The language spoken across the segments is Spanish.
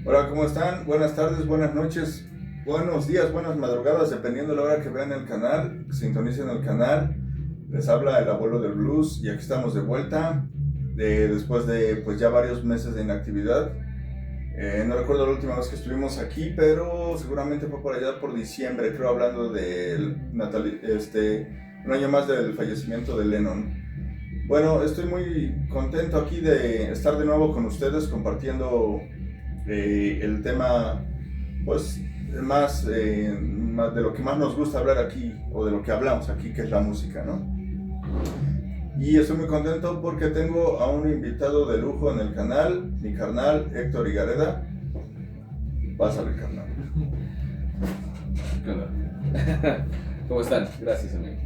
Hola, ¿cómo están? Buenas tardes, buenas noches, buenos días, buenas madrugadas, dependiendo de la hora que vean el canal, sintonicen el canal. Les habla el abuelo del blues y aquí estamos de vuelta, después de pues ya varios meses de inactividad. No recuerdo la última vez que estuvimos aquí, pero seguramente fue por allá por diciembre, creo, hablando del un año más del fallecimiento de Lennon. Bueno, estoy muy contento aquí de estar de nuevo con ustedes compartiendo el tema, pues, más de lo que más nos gusta hablar aquí, o de lo que hablamos aquí, que es la música, ¿no? Y estoy muy contento porque tengo a un invitado de lujo en el canal, mi carnal Héctor Higareda. Pásale, carnal. ¿Qué onda? ¿Cómo están? Gracias, amigo.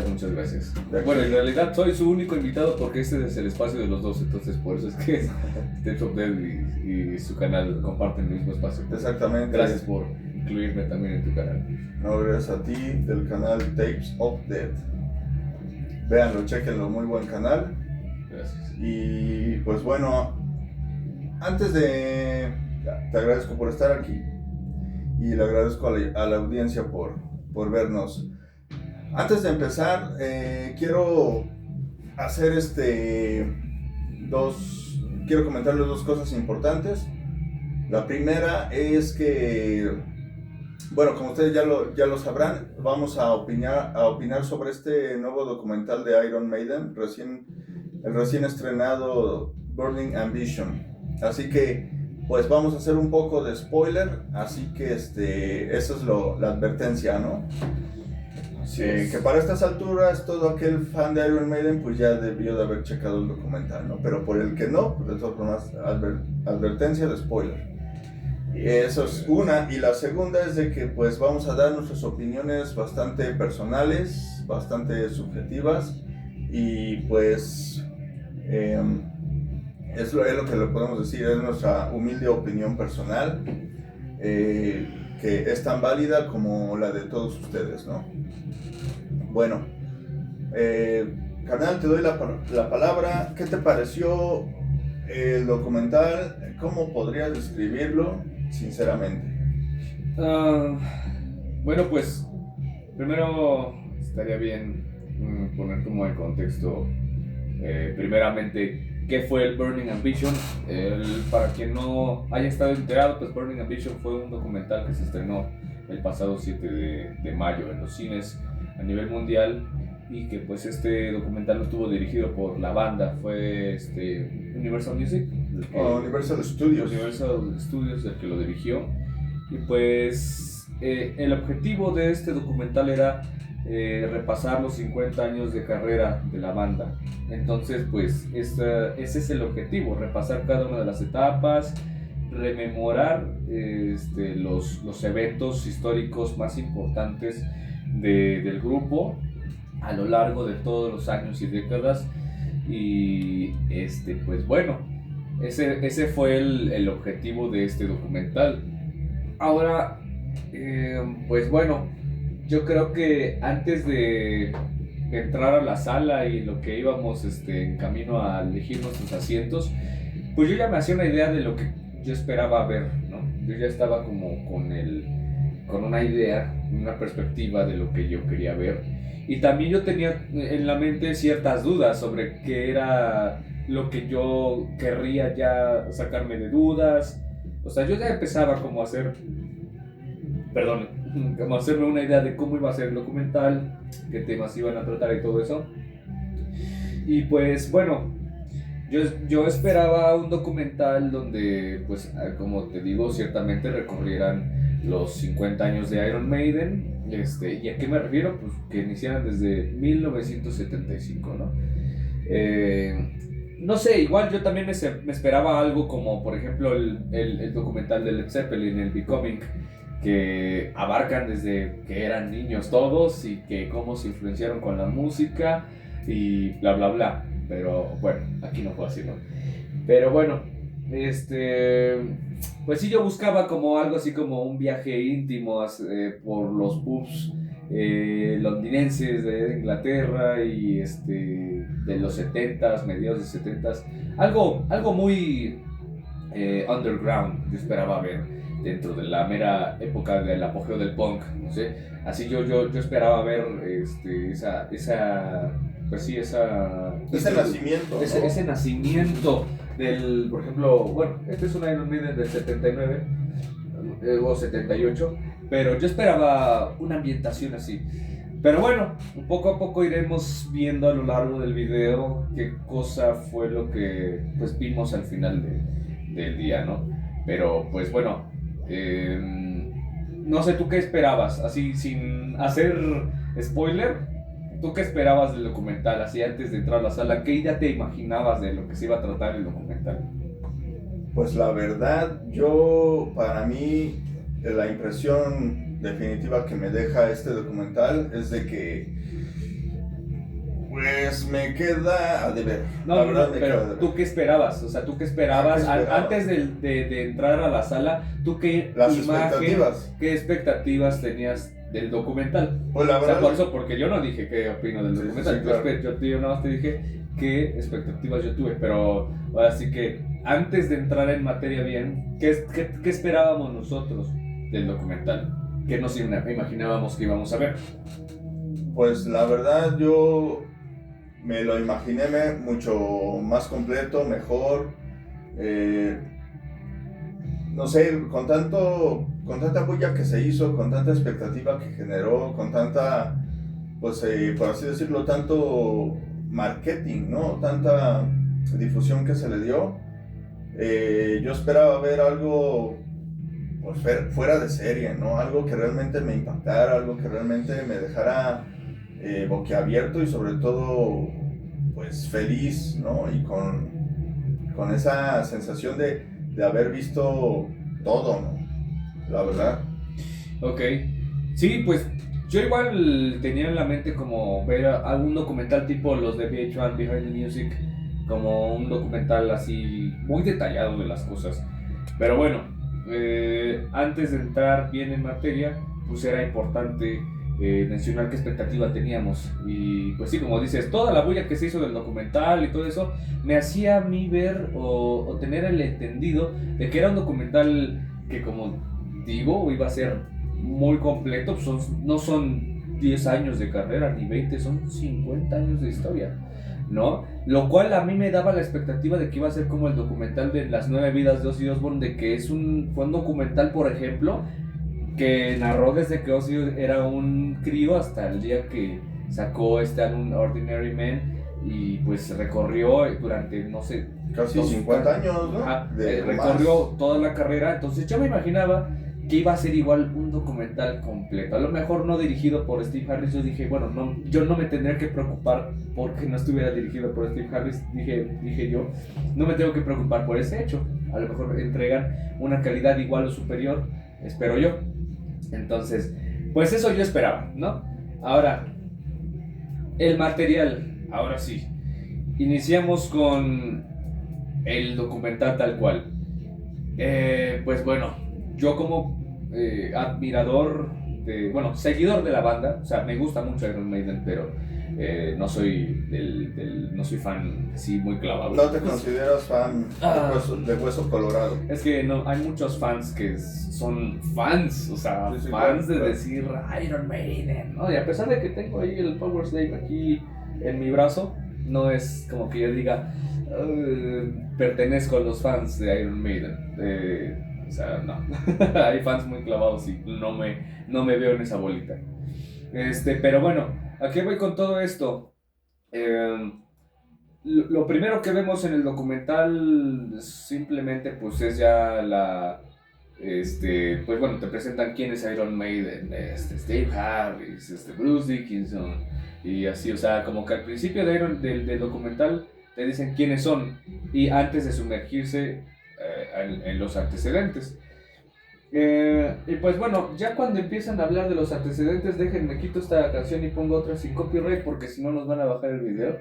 Muchas gracias. Bueno, en realidad soy su único invitado porque este es el espacio de los dos, entonces por eso es que Tapes of Death y su canal comparten el mismo espacio. Exactamente. Gracias por incluirme también en tu canal. No, gracias a ti, del canal Tapes of Death. Véanlo, chequenlo, muy buen canal. Gracias. Y pues bueno, antes de... Te agradezco por estar aquí y le agradezco a la audiencia por vernos. Antes de empezar, quiero hacer quiero comentarles dos cosas importantes. La primera es que, bueno, como ustedes ya lo sabrán, vamos a opinar sobre este nuevo documental de Iron Maiden, el recién estrenado Burning Ambition. Así que, pues vamos a hacer un poco de spoiler, así que esa es la advertencia, ¿no? Que para estas alturas todo aquel fan de Iron Maiden pues ya debió de haber checado el documental, ¿no? Pero por el que no, pues de todas formas, advertencia de spoiler. Y eso es una. Y la segunda es de que pues vamos a dar nuestras opiniones bastante personales, bastante subjetivas. Y pues es lo que le podemos decir, es nuestra humilde opinión personal, que es tan válida como la de todos ustedes, ¿no? Bueno, carnal, te doy la palabra. ¿Qué te pareció el documental? ¿Cómo podrías describirlo, sinceramente? Bueno, pues primero estaría bien poner como en contexto, primeramente, qué fue el Burning Ambition. Para quien no haya estado enterado, pues Burning Ambition fue un documental que se estrenó el pasado 7 de mayo en los cines a nivel mundial, y que pues este documental no estuvo dirigido por la banda, fue Universal Music, Universal Studios. Universal Studios el que lo dirigió. Y pues el objetivo de este documental era repasar los 50 años de carrera de la banda. Entonces pues ese es el objetivo, repasar cada una de las etapas, rememorar los eventos históricos más importantes del grupo a lo largo de todos los años y décadas. Y pues bueno, ese fue el objetivo de este documental. Ahora, pues bueno, yo creo que antes de entrar a la sala y lo que íbamos en camino a elegir nuestros asientos, pues yo ya me hacía una idea de lo que yo esperaba ver, ¿no? Yo ya estaba como con una idea, una perspectiva de lo que yo quería ver. Y también yo tenía en la mente ciertas dudas sobre qué era lo que yo querría ya sacarme de dudas. O sea, yo ya empezaba como a hacerme una idea de cómo iba a ser el documental, qué temas iban a tratar y todo eso. Y pues bueno, yo esperaba un documental donde, pues como te digo, ciertamente recorrieran los 50 años de Iron Maiden. ¿Y a qué me refiero? Pues que iniciaran desde 1975, ¿no? No sé, igual yo también me esperaba algo como, por ejemplo, el documental de Led Zeppelin, el Becoming, que abarcan desde que eran niños todos y que cómo se influenciaron con la música y bla bla bla. Pero bueno, aquí no fue así, ¿no? Pero bueno, pues sí, yo buscaba como algo así como un viaje íntimo por los pubs londinenses de Inglaterra y de los 70s, mediados de 70s. Algo muy underground. Yo esperaba ver dentro de la mera época del apogeo del punk, no sé. Así yo esperaba ver pues sí, Ese nacimiento, ¿no? ese nacimiento del, por ejemplo, bueno, este es un Iron Maiden del 79 o 78, pero yo esperaba una ambientación así. Pero bueno, poco a poco iremos viendo a lo largo del video qué cosa fue lo que pues vimos al final del día, ¿no? Pero pues bueno, no sé tú qué esperabas, así sin hacer spoiler, ¿tú qué esperabas del documental? Así antes de entrar a la sala, ¿qué idea te imaginabas de lo que se iba a tratar el documental? Pues la verdad, para mí, la impresión definitiva que me deja este documental es de que, pues me queda a deber. No, pero ¿tú qué esperabas? O sea, ¿tú qué esperabas? Antes de entrar a la sala, ¿tú qué qué expectativas tenías del documental? Pues la verdad, o sea, por eso, porque yo no dije qué opino del documental. Claro. Yo nada más te dije qué expectativas yo tuve, pero ahora sí que antes de entrar en materia bien, ¿qué esperábamos nosotros del documental? ¿Qué nos imaginábamos que íbamos a ver? Pues la verdad yo me lo imaginé mucho más completo, mejor, no sé, con tanta bulla que se hizo, con tanta expectativa que generó, con tanta, pues por así decirlo, tanto marketing, ¿no? Tanta difusión que se le dio. Yo esperaba ver algo pues, fuera de serie, ¿no? Algo que realmente me impactara, algo que realmente me dejara boquiabierto y sobre todo pues feliz, ¿no? Y con esa sensación de haber visto todo, ¿no? La verdad. Ok. Sí, pues yo igual tenía en la mente como ver algún documental tipo los de VH1, Behind the Music, como un documental así muy detallado de las cosas. Pero bueno, antes de entrar bien en materia, pues era importante mencionar qué expectativa teníamos. Y pues sí, como dices, toda la bulla que se hizo del documental y todo eso me hacía a mí ver o tener el entendido de que era un documental que, como digo, iba a ser muy completo. Pues no son 10 años de carrera ni 20, son 50 años de historia, ¿no? Lo cual a mí me daba la expectativa de que iba a ser como el documental de las 9 vidas de Ozzy Osbourne, de que fue un documental, por ejemplo, que narró desde que Ozzy era un crío hasta el día que sacó este álbum Ordinary Man, y pues recorrió durante, no sé, casi 50 años, ¿no? Recorrió toda la carrera. Entonces yo me imaginaba que iba a ser igual un documental completo, a lo mejor no dirigido por Steve Harris. Yo dije, bueno, no, yo no me tendría que preocupar porque no estuviera dirigido por Steve Harris. Dije yo, no me tengo que preocupar por ese hecho, a lo mejor entregan una calidad igual o superior, espero yo. Entonces, pues eso yo esperaba, ¿no? Ahora, el material, ahora sí, iniciamos con el documental tal cual. Pues bueno, yo como admirador seguidor de la banda, o sea, me gusta mucho Iron Maiden, pero no soy no soy fan así muy clavado. ¿No te consideras fan de hueso colorado? Es que no, hay muchos fans que son fans, o sea, sí, fans de decir Iron Maiden, ¿no? Y a pesar de que tengo ahí el Power Slave aquí en mi brazo, no es como que yo diga pertenezco a los fans de Iron Maiden. O sea, no. Hay fans muy clavados y no me veo en esa bolita. Pero bueno, ¿a qué voy con todo esto? Lo primero que vemos en el documental simplemente pues es ya pues bueno, te presentan quién es Iron Maiden, Steve Harris, Bruce Dickinson y así, o sea, como que al principio del documental te dicen quiénes son y antes de sumergirse en los antecedentes. Y pues bueno, ya cuando empiezan a hablar de los antecedentes, déjenme quito esta canción y pongo otra sin copyright porque si no nos van a bajar el video.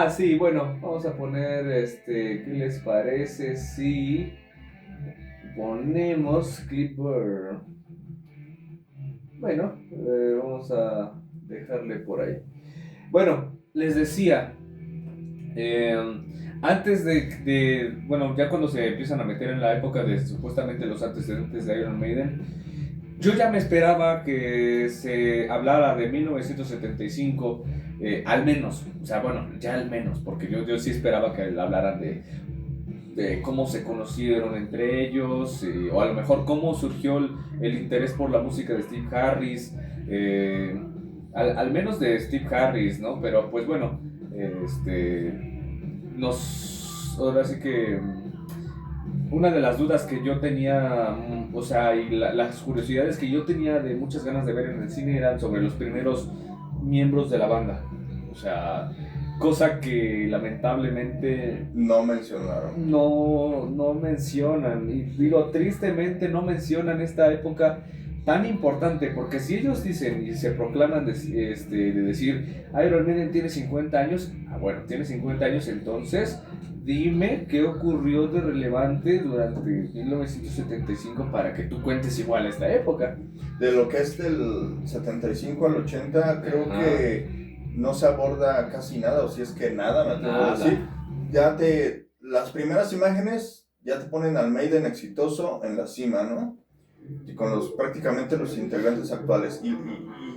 Sí, bueno, vamos a poner ¿qué les parece si ponemos Clipper? Bueno, vamos a dejarle por ahí. Bueno, les decía, antes bueno, ya cuando se empiezan a meter en la época de supuestamente los antecedentes de Iron Maiden, yo ya me esperaba que se hablara de 1975, al menos, o sea, bueno, ya al menos, porque yo sí esperaba que hablaran de cómo se conocieron entre ellos, o a lo mejor cómo surgió el interés por la música de Steve Harris, al menos de Steve Harris, ¿no? Pero pues bueno, ahora sí que una de las dudas que yo tenía, o sea, y las curiosidades que yo tenía de muchas ganas de ver en el cine eran sobre los primeros miembros de la banda, o sea, cosa que lamentablemente no mencionaron. No mencionan, y digo, tristemente no mencionan esta época tan importante, porque si ellos dicen y se proclaman de decir Iron Maiden tiene 50 años, bueno, tiene 50 años, entonces dime qué ocurrió de relevante durante 1975 para que tú cuentes igual esta época. De lo que es del 75 al 80, creo que no se aborda casi nada, o si es que nada, me atrevo a decir. Las primeras imágenes ya te ponen al Maiden exitoso en la cima, ¿no? Y con prácticamente los integrantes actuales. Y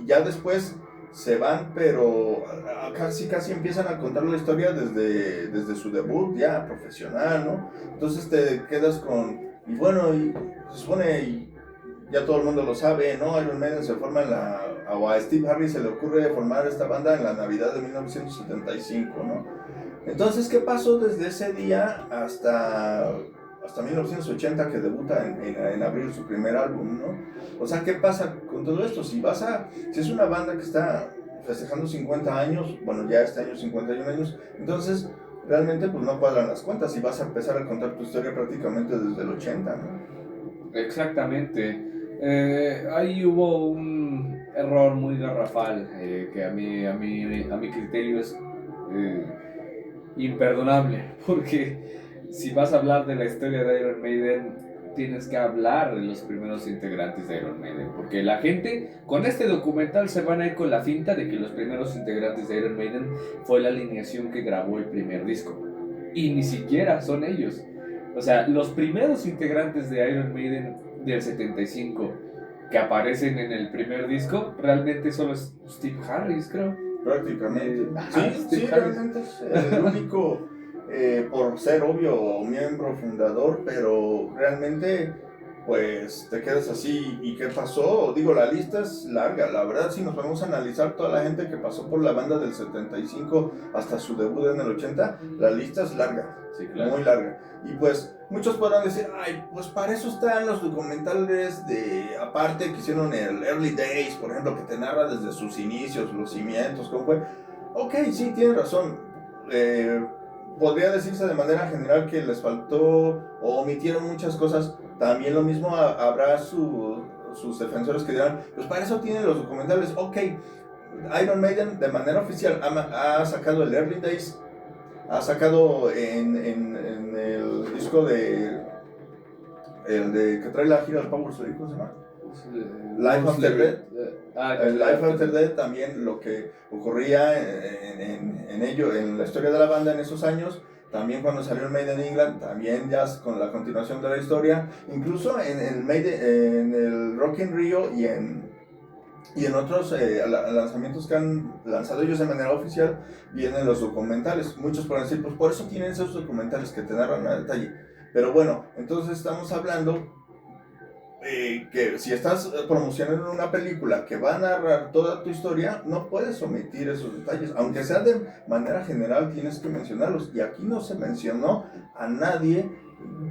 ya después se van, pero casi empiezan a contar la historia desde su debut ya profesional, ¿no? Entonces te quedas con, y bueno, y se supone, y ya todo el mundo lo sabe, ¿no? Iron Maiden se forma o a Steve Harris se le ocurre formar esta banda en la Navidad de 1975, ¿no? Entonces, ¿qué pasó desde ese día hasta 1980, que debuta en abril su primer álbum, ¿no? O sea, ¿qué pasa con todo esto? Si es una banda que está festejando 50 años, bueno, ya este año 51 años, entonces realmente pues no cuadran las cuentas y vas a empezar a contar tu historia prácticamente desde el 80, ¿no? Exactamente. Ahí hubo un error muy garrafal, que a mi criterio es imperdonable, porque si vas a hablar de la historia de Iron Maiden, tienes que hablar de los primeros integrantes de Iron Maiden, porque la gente con este documental se van a ir con la finta de que los primeros integrantes de Iron Maiden fue la alineación que grabó el primer disco, y ni siquiera son ellos. O sea, los primeros integrantes de Iron Maiden del 75 que aparecen en el primer disco realmente solo es Steve Harris, creo. Prácticamente. Sí, realmente es el único, por ser obvio, miembro fundador, pero realmente pues te quedas así. ¿Y qué pasó? Digo, la lista es larga, la verdad. Si nos vamos a analizar toda la gente que pasó por la banda del 75 hasta su debut en el 80, la lista es larga, sí, claro. Muy larga. Y pues muchos podrán decir, ay, pues para eso están los documentales aparte que hicieron el Early Days, por ejemplo, que te narra desde sus inicios, los cimientos, cómo fue. Ok, sí, tienes razón. Podría decirse de manera general que les faltó o omitieron muchas cosas. También lo mismo habrá sus defensores que dirán, pues para eso tienen los documentales. Ok, Iron Maiden de manera oficial ha sacado el Early Days, ha sacado en el disco que trae la gira del Power Story, ¿cómo se llama? Life After Death. Life After Death, también lo que ocurría en la historia de la banda en esos años. También cuando salió el Made in England, también ya con la continuación de la historia, incluso en el Rock in Rio y en otros lanzamientos que han lanzado ellos de manera oficial, vienen los documentales. Muchos pueden decir, pues por eso tienen esos documentales que te narran a detalle. Pero bueno, entonces estamos hablando que si estás promocionando una película que va a narrar toda tu historia, no puedes omitir esos detalles, aunque sea de manera general, tienes que mencionarlos. Y aquí no se mencionó a nadie,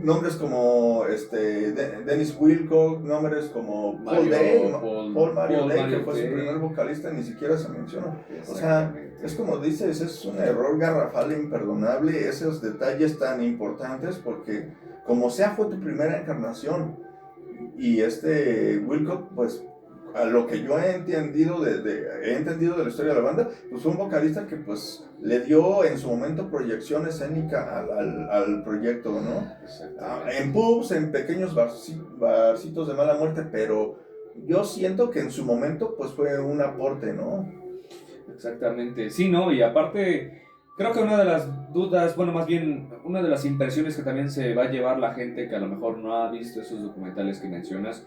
nombres como Dennis Wilcock, nombres como Paul Day, que fue su primer vocalista, ni siquiera se mencionó. O sea, es como dices, es un error garrafal e imperdonable esos detalles tan importantes, porque como sea fue tu primera encarnación. Y Wilcock, pues a lo que yo he entendido de la historia de la banda, pues fue un vocalista que pues le dio en su momento proyección escénica al proyecto, ¿no? En pubs, en pequeños barcitos de mala muerte, pero yo siento que en su momento pues fue un aporte, ¿no? Exactamente, sí, ¿no? Y aparte, creo que una de las dudas, bueno, más bien, una de las impresiones que también se va a llevar la gente que a lo mejor no ha visto esos documentales que mencionas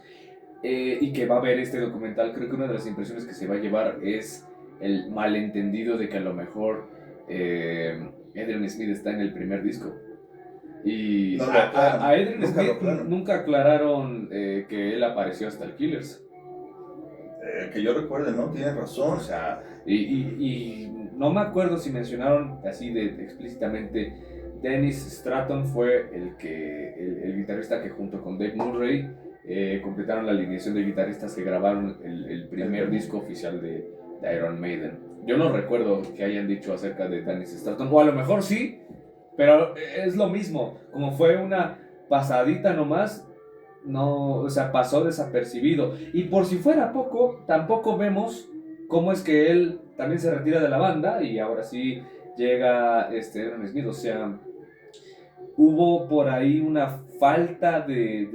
y que va a ver este documental, creo que una de las impresiones que se va a llevar es el malentendido de que a lo mejor Adrian Smith está en el primer disco. Y No lo a aclaran, Adrian nunca lo Smith aclaran. nunca aclararon que él apareció hasta el Killers. Que yo recuerde, ¿no? Tienes razón, o sea, Y no me acuerdo si mencionaron así explícitamente. Dennis Stratton fue el guitarrista que junto con Dave Murray completaron la alineación de guitarristas que grabaron el primer disco oficial de Iron Maiden. Yo no recuerdo que hayan dicho acerca de Dennis Stratton, o a lo mejor sí, pero es lo mismo. Como fue una pasadita nomás, no, o sea, pasó desapercibido. Y por si fuera poco, tampoco vemos cómo es que él también se retira de la banda y ahora sí llega Aaron Smith. O sea, hubo por ahí una falta de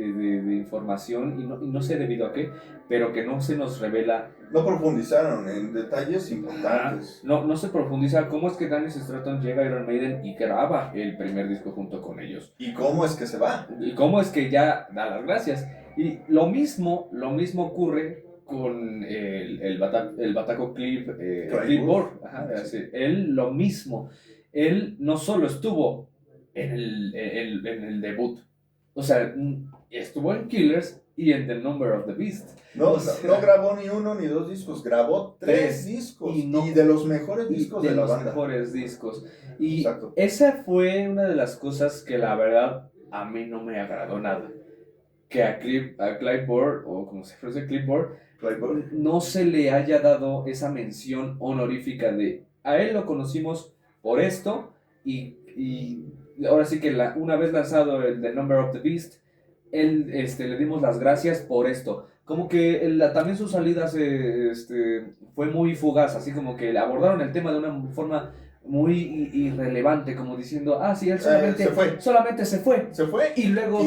información y no sé debido a qué, pero que no se nos revela. no profundizaron en detalles importantes. No se profundiza cómo es que Dennis Stratton llega a Iron Maiden y graba el primer disco junto con ellos. ¿Y cómo es que se va? Y cómo es que ya da las gracias. Y lo mismo ocurre con el bataco Clipboard. Él lo mismo. Él no solo estuvo en el debut, o sea, estuvo en Killers y en The Number of the Beast. No grabó ni uno ni dos discos, grabó tres discos y de los mejores discos de la banda. De los mejores discos. Y exacto, esa fue una de las cosas que la verdad a mí no me agradó nada. Que a Clipboard, o como se pronuncia Clipboard, no se le haya dado esa mención honorífica de a él lo conocimos por esto y ahora sí que una vez lanzado el The Number of the Beast, él, le dimos las gracias por esto. Como que también su salida fue muy fugaz, así como que abordaron el tema de una forma muy irrelevante, como diciendo, sí, él solamente se fue. Se fue. Y luego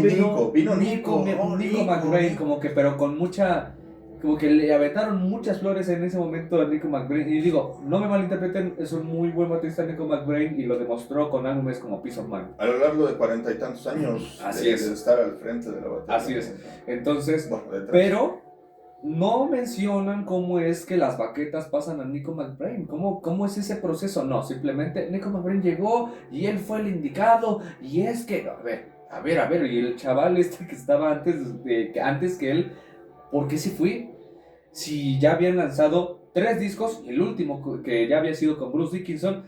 vino Nico McBrain, como que, pero con mucha, como que le aventaron muchas flores en ese momento a Nico McBrain. Y digo, no me malinterpreten, es un muy buen baterista Nico McBrain y lo demostró con álbumes como Peace of Mind. A lo largo de 40 y tantos años de estar al frente de la batería. Así es. Entonces, pero no mencionan cómo es que las baquetas pasan a Nico McBrain. ¿Cómo es ese proceso? No, simplemente Nico McBrain llegó y él fue el indicado. Y es que, a ver, y el chaval que estaba antes que él, ¿por qué se fue? Si ya habían lanzado 3 discos, el último que ya había sido con Bruce Dickinson,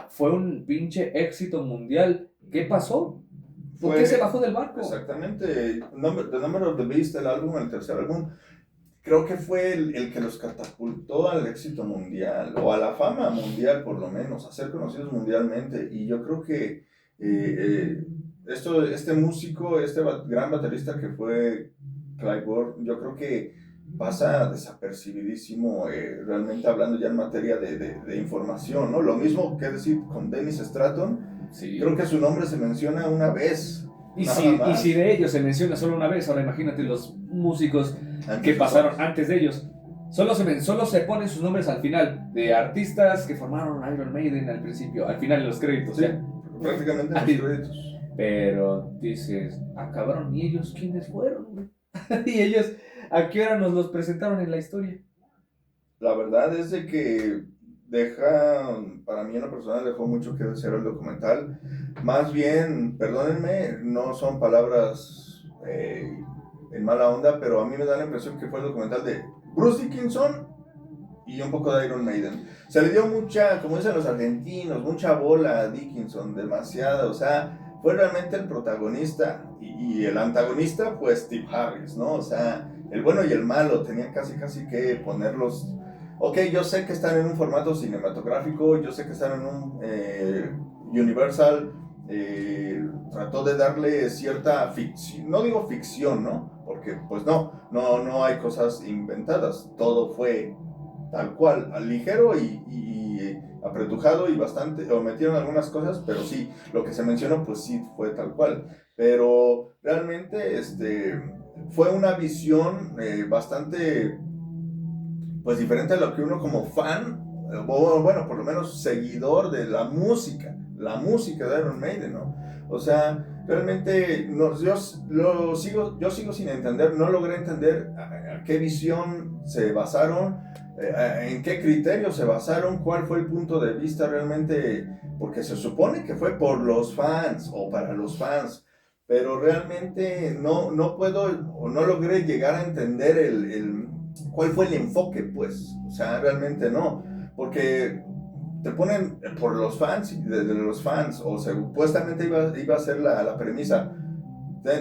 fue un pinche éxito mundial. ¿Qué pasó? ¿Por qué se bajó del barco? Exactamente. The Number of the Beast, el tercer álbum, creo que fue el que los catapultó al éxito mundial, o a la fama mundial por lo menos, a ser conocidos mundialmente. Y yo creo que este músico, gran baterista que fue Clive, yo creo que pasa desapercibidísimo, realmente hablando ya en materia de información, ¿no? Lo mismo que decir con Dennis Stratton, sí. Creo que su nombre se menciona una vez. Y si de ellos se menciona solo una vez, ahora imagínate los músicos que pasaron antes de ellos. Solo se ponen sus nombres al final, de artistas que formaron Iron Maiden al principio, al final de los créditos. Sí, prácticamente en los créditos. Pero dices, cabrón, ¿y ellos quiénes fueron? ¿Y ellos a qué hora nos los presentaron en la historia? La verdad es de que para mí en lo personal dejó mucho que desear el documental. Más bien, perdónenme, no son palabras en mala onda, pero a mí me da la impresión que fue el documental de Bruce Dickinson y un poco de Iron Maiden. Se le dio mucha, como dicen los argentinos, mucha bola a Dickinson, demasiada, o sea, fue realmente el protagonista y el antagonista fue Steve Harris, ¿no? O sea, el bueno y el malo tenían casi que ponerlos. Ok, yo sé que están en un formato cinematográfico, yo sé que están en un Universal, trató de darle cierta ficción, no digo ficción, ¿no? Porque pues no hay cosas inventadas, todo fue tal cual, ligero y apretujado y bastante, omitieron algunas cosas, pero sí, lo que se mencionó pues sí fue tal cual, pero realmente fue una visión bastante pues diferente a lo que uno como fan o bueno, por lo menos seguidor de la música de Iron Maiden, ¿no? O sea, realmente yo sigo sin entender, no logré entender a qué visión se basaron, en qué criterios se basaron, cuál fue el punto de vista realmente, porque se supone que fue por los fans o para los fans, pero realmente no puedo o no logré llegar a entender cuál fue el enfoque, pues, o sea, realmente no, porque te ponen por los fans y de los fans, o supuestamente iba a ser la premisa.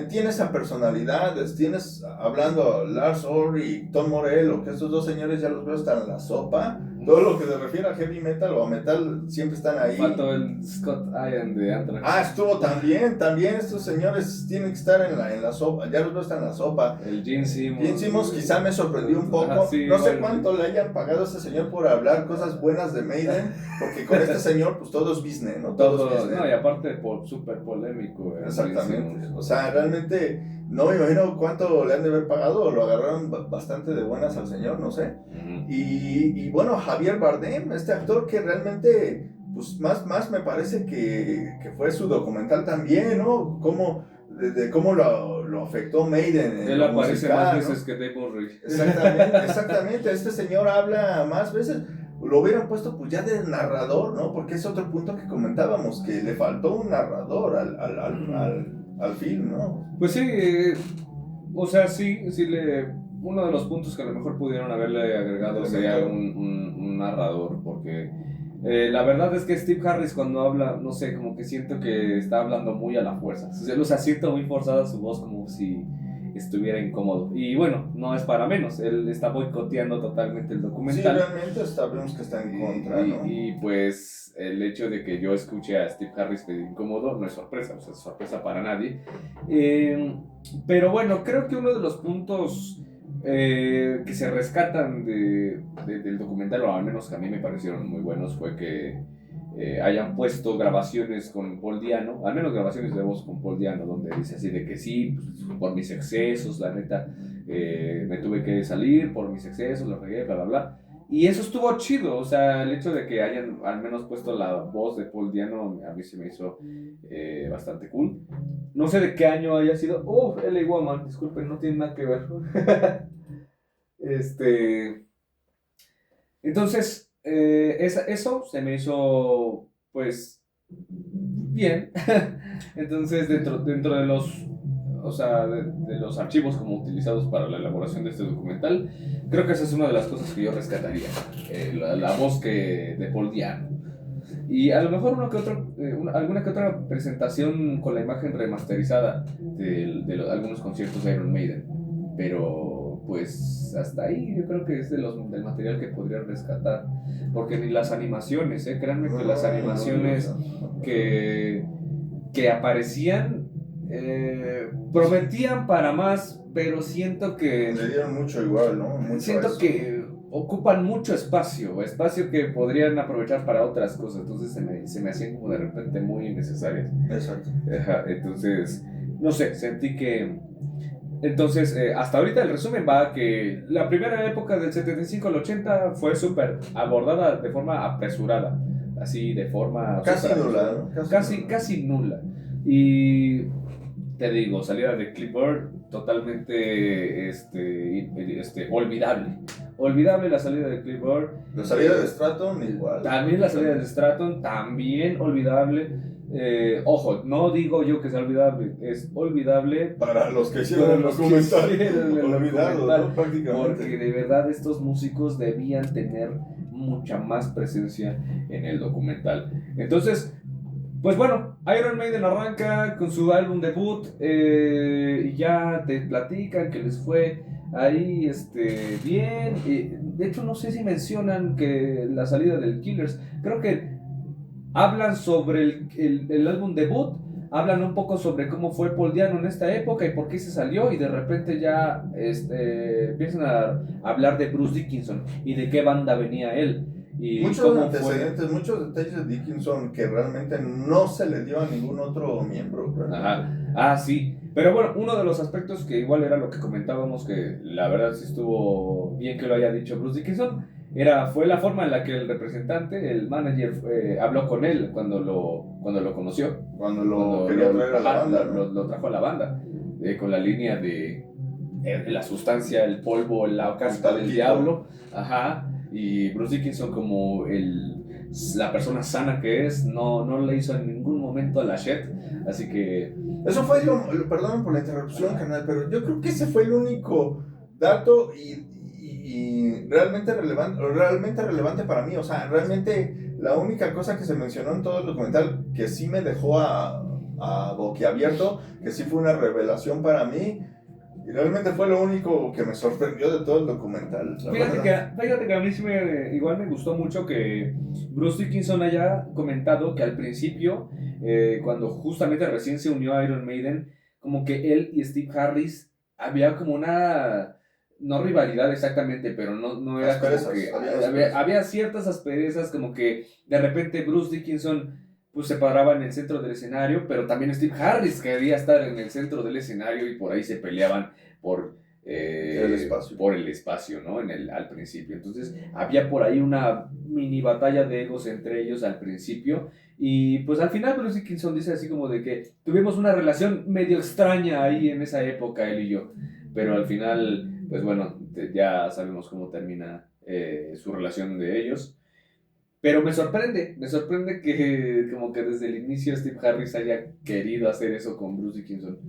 Tienes a personalidades, tienes hablando Lars Ulrich, Tom Morello, que estos dos señores ya los veo hasta en la sopa. Todo lo que se refiere a heavy metal o a metal siempre están ahí. Faltó el Scott Ian de Anthrax. Estuvo también estos señores tienen que estar en la sopa, ya los veo hasta en la sopa. El Gene Simmons. Gene Simmons quizá me sorprendió un poco. Sí, no sé cuánto le hayan pagado a este señor por hablar cosas buenas de Maiden, porque con este señor pues todo es business, ¿no? Todo es business. No, y aparte súper polémico. Exactamente. O sea, realmente no me imagino cuánto le han de haber pagado, o lo agarraron bastante de buenas al señor, no sé. Y bueno, Javier Bardem, este actor que realmente, pues más me parece que fue su documental también, ¿no? Cómo lo afectó Maiden en él lo aparece musical, más ¿no? veces que Dave Murray. Exactamente, este señor habla más veces. Lo hubieran puesto pues ya de narrador, ¿no? Porque es otro punto que comentábamos, que le faltó un narrador al film, ¿no? Pues sí, o sea, uno de los puntos que a lo mejor pudieron haberle agregado sería un narrador, porque la verdad es que Steve Harris cuando habla, no sé, como que siento que está hablando muy a la fuerza, o sea, siento muy forzada su voz, como si estuviera incómodo, y bueno, no es para menos, él está boicoteando totalmente el documental. Sí, realmente sabemos que está en contra, ¿no? Y pues el hecho de que yo escuche a Steve Harris pedir incómodo no es sorpresa, o sea, es sorpresa para nadie. Pero bueno, creo que uno de los puntos que se rescatan del documental, o al menos que a mí me parecieron muy buenos, fue que hayan puesto grabaciones con Paul Di'Anno, al menos grabaciones de voz con Paul Di'Anno, donde dice así de que sí, pues, por mis excesos, la neta, me tuve que salir por mis excesos, lo regué, bla, bla, bla. Y eso estuvo chido, o sea, el hecho de que hayan al menos puesto la voz de Paul Di'Anno a mí se me hizo bastante cool. No sé de qué año haya sido. LA Woman, disculpen, no tiene nada que ver. Entonces, eso se me hizo, pues, bien. Entonces, dentro de los, o sea, de los archivos como utilizados para la elaboración de este documental, creo que esa es una de las cosas que yo rescataría, la voz de Paul Di'Anno. Y a lo mejor alguna que otra presentación con la imagen remasterizada de algunos conciertos de Iron Maiden, pero pues hasta ahí yo creo que es del material que podría rescatar, porque ni las animaciones, créanme que las animaciones que aparecían prometían para más, pero siento que le dieron mucho igual, ¿no? Siento que ocupan mucho espacio que podrían aprovechar para otras cosas, entonces se me hacían como de repente muy innecesarias. Exacto. Entonces, no sé, sentí que... Entonces, hasta ahorita el resumen va que la primera época del 75 al 80 fue súper abordada de forma apresurada, así de forma... Casi nula, ¿no? Casi nula. Y te digo, salida de Cliff Burr totalmente olvidable la salida de Cliff Burr. La salida de Stratton igual. También la salida de Stratton, también olvidable. Ojo, no digo yo que sea olvidable, es olvidable para los que hicieron el documental, olvidado, ¿no? Prácticamente. Porque de verdad estos músicos debían tener mucha más presencia en el documental. Entonces, pues bueno, Iron Maiden arranca con su álbum debut y ya te platican que les fue ahí bien. De hecho, no sé si mencionan que la salida del Killers, creo que hablan sobre el álbum debut, hablan un poco sobre cómo fue Paul Di'Anno en esta época y por qué se salió, y de repente ya empiezan a hablar de Bruce Dickinson y de qué banda venía él. Y muchos antecedentes, muchos detalles de Dickinson que realmente no se le dio a ningún otro miembro. Sí. Pero bueno, uno de los aspectos que igual era lo que comentábamos, que la verdad sí estuvo bien que lo haya dicho Bruce Dickinson, fue la forma en la que el representante, el manager, habló con él cuando lo conoció. Cuando quería traer a la banda, ¿no? Lo trajo a la banda, con la línea de la sustancia, el polvo, la caspa del diablo. Ajá. Y Bruce Dickinson, como la persona sana que es, no le hizo en ningún momento a la shit. Así que... Eso fue perdón por la interrupción, carnal, pero yo creo que ese fue el único dato y realmente relevante para mí. O sea, realmente la única cosa que se mencionó en todo el documental que sí me dejó a boquiabierto, que sí fue una revelación para mí, y realmente fue lo único que me sorprendió de todo el documental. Fíjate que a mí sí igual me gustó mucho que Bruce Dickinson haya comentado que al principio, cuando justamente recién se unió a Iron Maiden, como que él y Steve Harris había como una, no rivalidad exactamente, pero no era como que había ciertas asperezas, como que de repente Bruce Dickinson pues se paraba en el centro del escenario, pero también Steve Harris quería estar en el centro del escenario y por ahí se peleaban por el espacio, ¿no? Al principio. Entonces había por ahí una mini batalla de egos entre ellos al principio y pues al final Bruce Dickinson dice así como de que tuvimos una relación medio extraña ahí en esa época él y yo, pero al final pues bueno, ya sabemos cómo termina su relación de ellos. Pero me sorprende que como que desde el inicio Steve Harris haya querido hacer eso con Bruce Dickinson.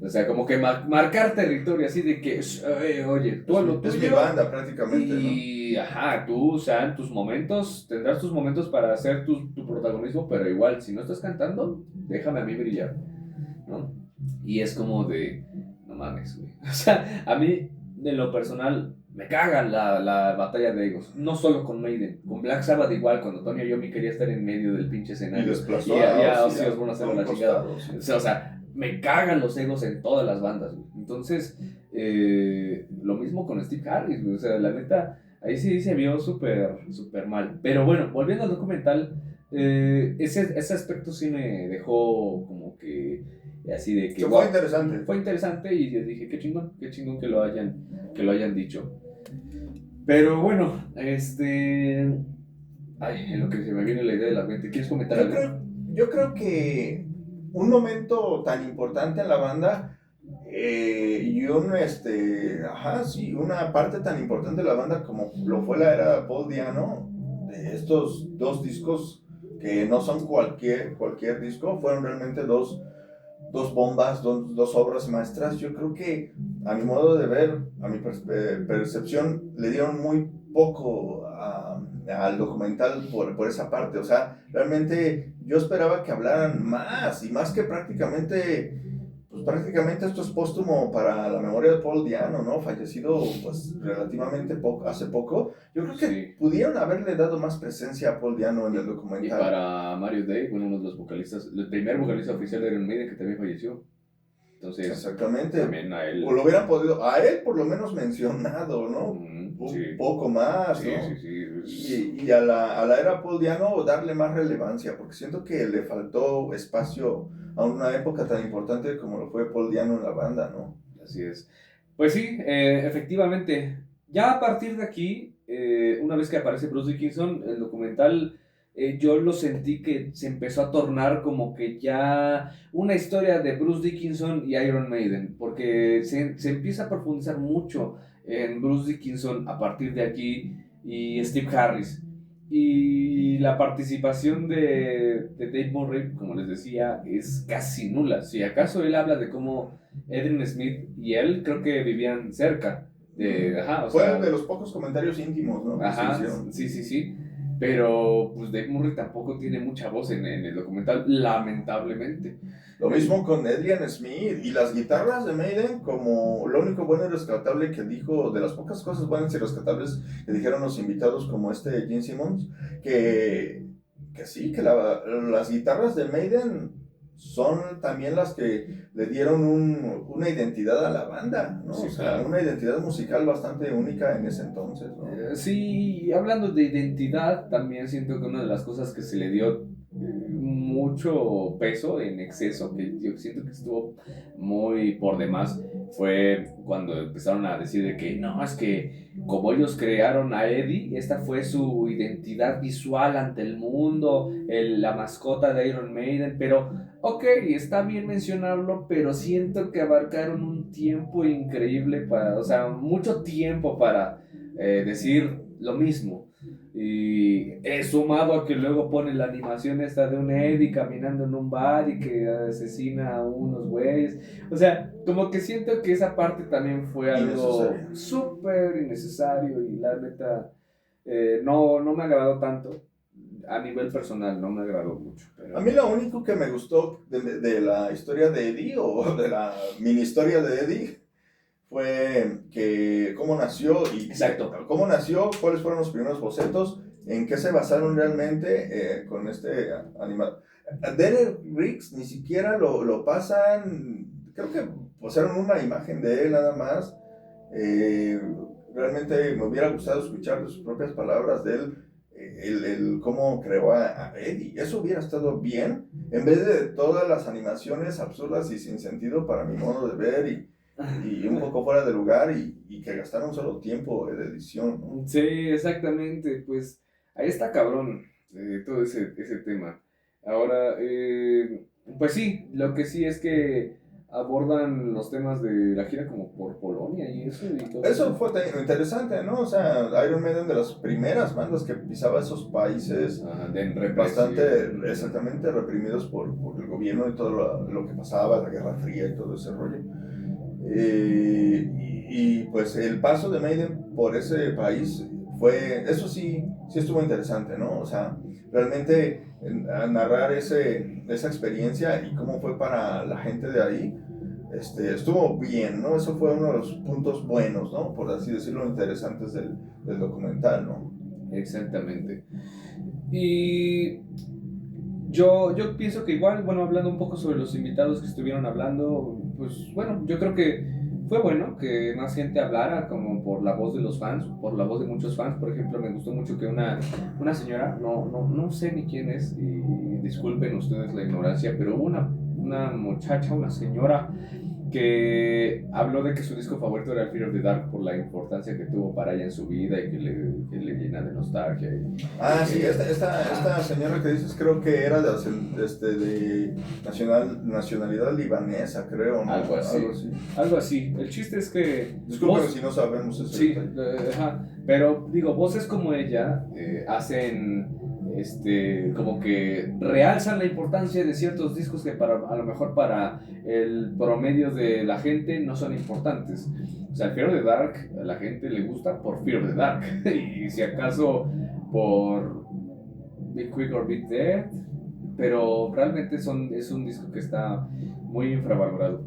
O sea, como que marcar territorio, así de que, oye, tú a lo tuyo. Es mi banda prácticamente, y, ¿no? Ajá, tú, o sea, en tus momentos, tendrás tus momentos para hacer tu protagonismo, pero igual, si no estás cantando, déjame a mí brillar, ¿no? Y es como de, no mames, güey. O sea, a mí, en lo personal, me caga la batalla de egos. No solo con Maiden, con Black Sabbath igual, cuando Tony Iommi quería estar en medio del pinche escenario. Y desplazó y a Ozzy Osbourne a hacer la chingada. Sí. O sea, me cagan los egos en todas las bandas, güey. Entonces, lo mismo con Steve Harris, güey. O sea, la neta, ahí sí se vio súper mal. Pero bueno, volviendo al documental, ese aspecto sí me dejó como que así de que... Fue interesante. Fue interesante y yo dije, qué chingón que lo hayan dicho. Pero bueno, ay, en lo que se me viene la idea de la mente, ¿quieres comentar algo? Yo creo que un momento tan importante en la banda y una parte tan importante de la banda como lo fue la era de Paul Di'Anno, de estos dos discos que no son cualquier disco, fueron realmente dos bombas, dos obras maestras. Yo creo que a mi modo de ver, a mi percepción, le dieron muy poco al documental por esa parte. O sea, realmente yo esperaba que hablaran más, y más que prácticamente esto es póstumo para la memoria de Paul Di'Anno, ¿no? Fallecido pues relativamente hace poco. Yo creo que sí pudieron haberle dado más presencia a Paul Di'Anno en el documental. Y para Mario Day, bueno, uno de los vocalistas, el primer vocalista oficial de Iron Maiden que también falleció. Entonces, exactamente. También a él. O lo hubieran podido, a él por lo menos mencionado, ¿no? Un poco más, sí, ¿no? Sí. Y a la era Paul Di'Anno darle más relevancia, porque siento que le faltó espacio a una época tan importante como lo fue Paul Di'Anno en la banda, ¿no? Así es. Pues sí, efectivamente. Ya a partir de aquí, una vez que aparece Bruce Dickinson, el documental, yo lo sentí que se empezó a tornar como que ya una historia de Bruce Dickinson y Iron Maiden, porque se empieza a profundizar mucho en Bruce Dickinson a partir de aquí y Steve Harris. Y la participación de Dave Murray, como les decía, es casi nula. Si acaso él habla de cómo Adrian Smith y él creo que vivían cerca. Fue de los pocos comentarios íntimos, ¿no? Ajá, sí. Pero pues Dave Murray tampoco tiene mucha voz en el documental, lamentablemente. Lo mismo con Adrian Smith y las guitarras de Maiden, como lo único bueno y rescatable que dijo, de las pocas cosas buenas y rescatables que dijeron los invitados como Gene Simmons, que sí, que las guitarras de Maiden son también las que le dieron una identidad a la banda, ¿no? Sí, o sea, una identidad musical bastante única en ese entonces, ¿no? Sí, hablando de identidad, también siento que una de las cosas que se le dio muy mucho peso en exceso, que yo siento que estuvo muy por demás, fue cuando empezaron a decir de que no, es que como ellos crearon a Eddie, esta fue su identidad visual ante el mundo, la mascota de Iron Maiden, pero ok, está bien mencionarlo, pero siento que abarcaron un tiempo increíble para, o sea, mucho tiempo para decir lo mismo. Y sumado a que luego pone la animación esta de un Eddie caminando en un bar y que asesina a unos güeyes. O sea, como que siento que esa parte también fue algo súper innecesario y la neta no me agradó tanto. A nivel personal no me agradó mucho. Pero... A mí lo único que me gustó de la historia de Eddie, o de la mini historia de Eddie, fue que cómo nació y exacto, cómo nació, cuáles fueron los primeros bocetos, en qué se basaron realmente con este animal. Derek Riggs ni siquiera lo pasan, creo que pasaron una imagen de él nada más. Realmente me hubiera gustado escuchar sus propias palabras de él, el cómo creó a Eddie. Eso hubiera estado bien, en vez de todas las animaciones absurdas y sin sentido para mi modo de ver y un poco fuera de lugar y que gastaron solo tiempo de edición, ¿no? Sí, exactamente, pues ahí está cabrón todo ese tema. Ahora, pues sí, lo que sí es que abordan los temas de la gira como por Polonia y eso y todo eso. Fue interesante, ¿no? O sea, Iron Maiden de las primeras bandas que pisaba esos países bastante, exactamente, reprimidos por el gobierno y todo lo que pasaba, la Guerra Fría y todo ese rollo. Y pues el paso de Maiden por ese país fue, eso sí estuvo interesante, ¿no? O sea, realmente narrar esa experiencia y cómo fue para la gente de ahí, estuvo bien, ¿no? Eso fue uno de los puntos buenos, ¿no? Por así decirlo, interesantes del documental, ¿no? Exactamente. Y yo pienso que igual, bueno, hablando un poco sobre los invitados que estuvieron hablando, pues bueno, yo creo que fue bueno que más gente hablara como por la voz de los fans, por la voz de muchos fans. Por ejemplo, me gustó mucho que una señora, no sé ni quién es, y disculpen ustedes la ignorancia, pero hubo una muchacha, una señora que habló de que su disco favorito era Fear of the Dark por la importancia que tuvo para ella en su vida y que le llena de nostalgia. Sí, esta señora que dices creo que era de nacionalidad libanesa, creo, ¿no? Algo así. El chiste es que... Disculpen si no sabemos eso. Sí, pero digo, voces como ella hacen... como que realzan la importancia de ciertos discos que a lo mejor para el promedio de la gente no son importantes. O sea, Fear of the Dark a la gente le gusta por Fear of the Dark y si acaso por Be Quick or Be Dead, pero realmente es un disco que está muy infravalorado.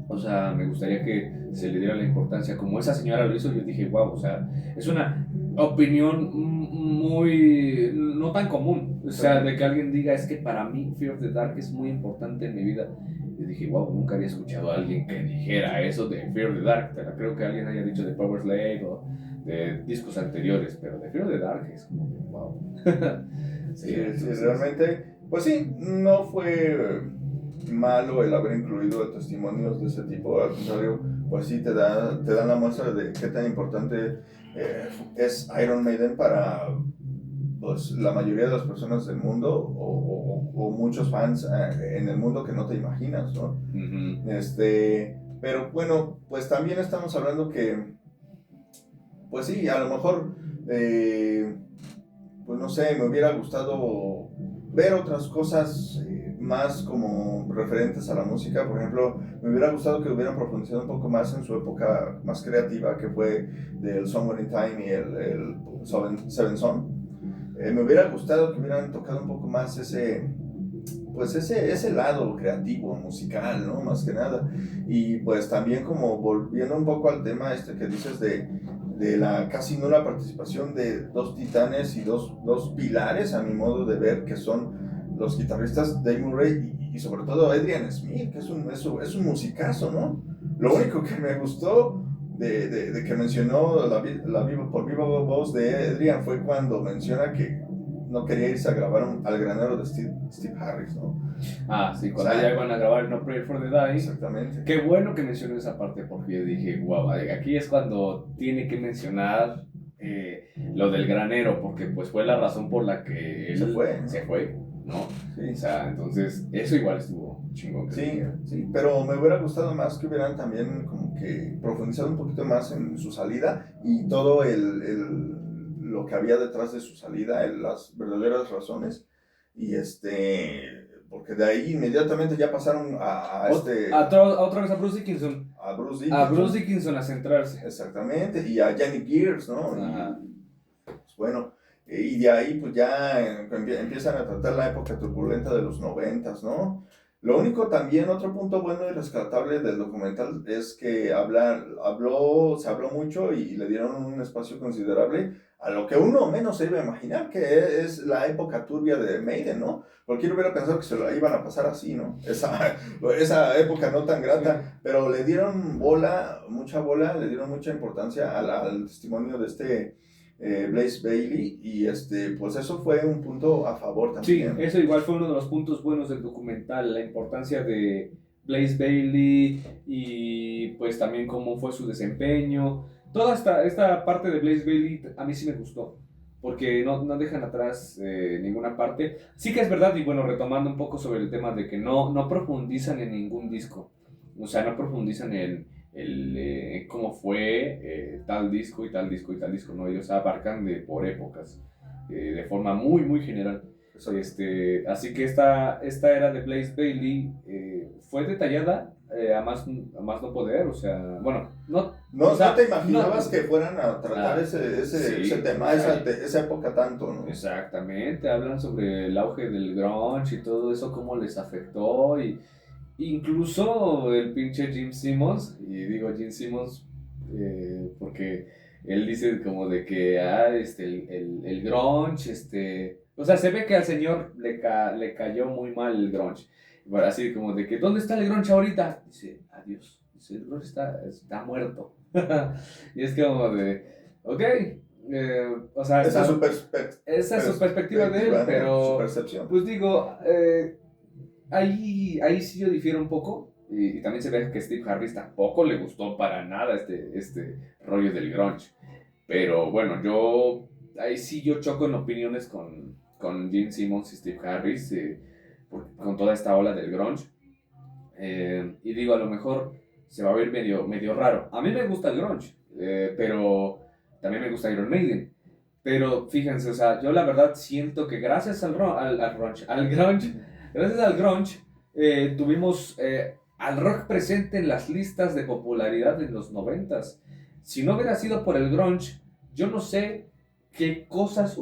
O sea, me gustaría que se le diera la importancia como esa señora lo hizo. Yo dije, wow, o sea, es una opinión muy no tan común, o sea, de que alguien diga es que para mí Fear of the Dark es muy importante en mi vida. Y dije, wow, nunca había escuchado a alguien que dijera eso de Fear of the Dark. Creo que alguien haya dicho de Power Slave o de discos anteriores, pero de Fear of the Dark es como wow. sí, realmente, pues sí, no fue malo el haber incluido testimonios de ese tipo, al contrario, pues sí te dan la muestra de qué tan importante es Iron Maiden para pues, la mayoría de las personas del mundo o muchos fans en el mundo que no te imaginas, ¿no? Uh-huh. Pero bueno, pues también estamos hablando que, pues sí, a lo mejor, pues no sé, me hubiera gustado ver otras cosas más como referentes a la música. Por ejemplo, me hubiera gustado que hubieran profundizado un poco más en su época más creativa, que fue del Somewhere in Time y el Seven Son. Me hubiera gustado que hubieran tocado un poco más ese lado creativo, musical, ¿no? Más que nada. Y pues también como volviendo un poco al tema que dices de la casi nula participación de dos titanes y dos pilares, a mi modo de ver, que son los guitarristas Dave Murray y sobre todo Adrian Smith, que es un musicazo, ¿no? Lo único que me gustó de que mencionó por viva voz de Adrian fue cuando menciona que no quería irse a grabar al granero de Steve Harris, ¿no? Ah, sí, cuando ya iban a grabar No Prayer for the Dying. Exactamente. Qué bueno que mencionó esa parte porque yo dije, guau, aquí es cuando tiene que mencionar lo del granero, porque pues fue la razón por la que él se fue, ¿no? Sí. O sea, entonces eso igual estuvo chingón. Sí, sí, pero me hubiera gustado más que hubieran también como que profundizado un poquito más en su salida y todo lo que había detrás de su salida, las verdaderas razones. Y porque de ahí inmediatamente ya pasaron otra vez a Bruce Dickinson. A Bruce Dickinson a centrarse. Exactamente, y a Janny Gears, ¿no? Ajá. Pues bueno, y de ahí pues ya empiezan a tratar la época turbulenta de los 90s, ¿no? Lo único también, otro punto bueno y rescatable del documental es que se habló mucho y le dieron un espacio considerable a lo que uno menos se iba a imaginar, que es la época turbia de Maiden, ¿no? Cualquiera hubiera pensado que se lo iban a pasar así, ¿no? Esa época no tan grata, pero le dieron mucha bola, le dieron mucha importancia al testimonio de Blaze Bayley y pues eso fue un punto a favor también. Sí, eso igual fue uno de los puntos buenos del documental, la importancia de Blaze Bayley y pues también cómo fue su desempeño. Toda esta parte de Blaze Bayley a mí sí me gustó, porque no dejan atrás ninguna parte. Sí que es verdad, y bueno, retomando un poco sobre el tema de que no profundizan en ningún disco, o sea, no profundizan en cómo fue tal disco y tal disco y tal disco, ¿no? Ellos abarcan por épocas, de forma muy, muy general. Así que esta era de Blaze Bayley fue detallada a más no poder, o sea, bueno, no te imaginabas que fueran a tratar ese tema, esa época tanto, ¿no? Exactamente, hablan sobre el auge del grunge y todo eso, cómo les afectó y incluso el pinche Gene Simmons, y digo Gene Simmons porque él dice como de que el grunge, o sea, se ve que al señor le cayó muy mal el grunge. Bueno, así como de que, ¿dónde está el grunge ahorita? Dice, adiós. Dice, el grunge está muerto. Y es como de, ok, o sea, esa es su perspectiva de él, pero su percepción. Pues digo, ahí sí yo difiero un poco. Y también se ve que Steve Harris tampoco le gustó para nada este rollo del grunge. Pero bueno, ahí sí yo choco en opiniones con Gene Simmons y Steve Harris con toda esta ola del grunge. Y digo, a lo mejor se va a ver medio raro. A mí me gusta el grunge, pero también me gusta Iron Maiden. Pero fíjense, o sea, yo la verdad siento que gracias al grunge, gracias al grunge, tuvimos al rock presente en las listas de popularidad en los 90s. Si no hubiera sido por el grunge, yo no sé qué cosas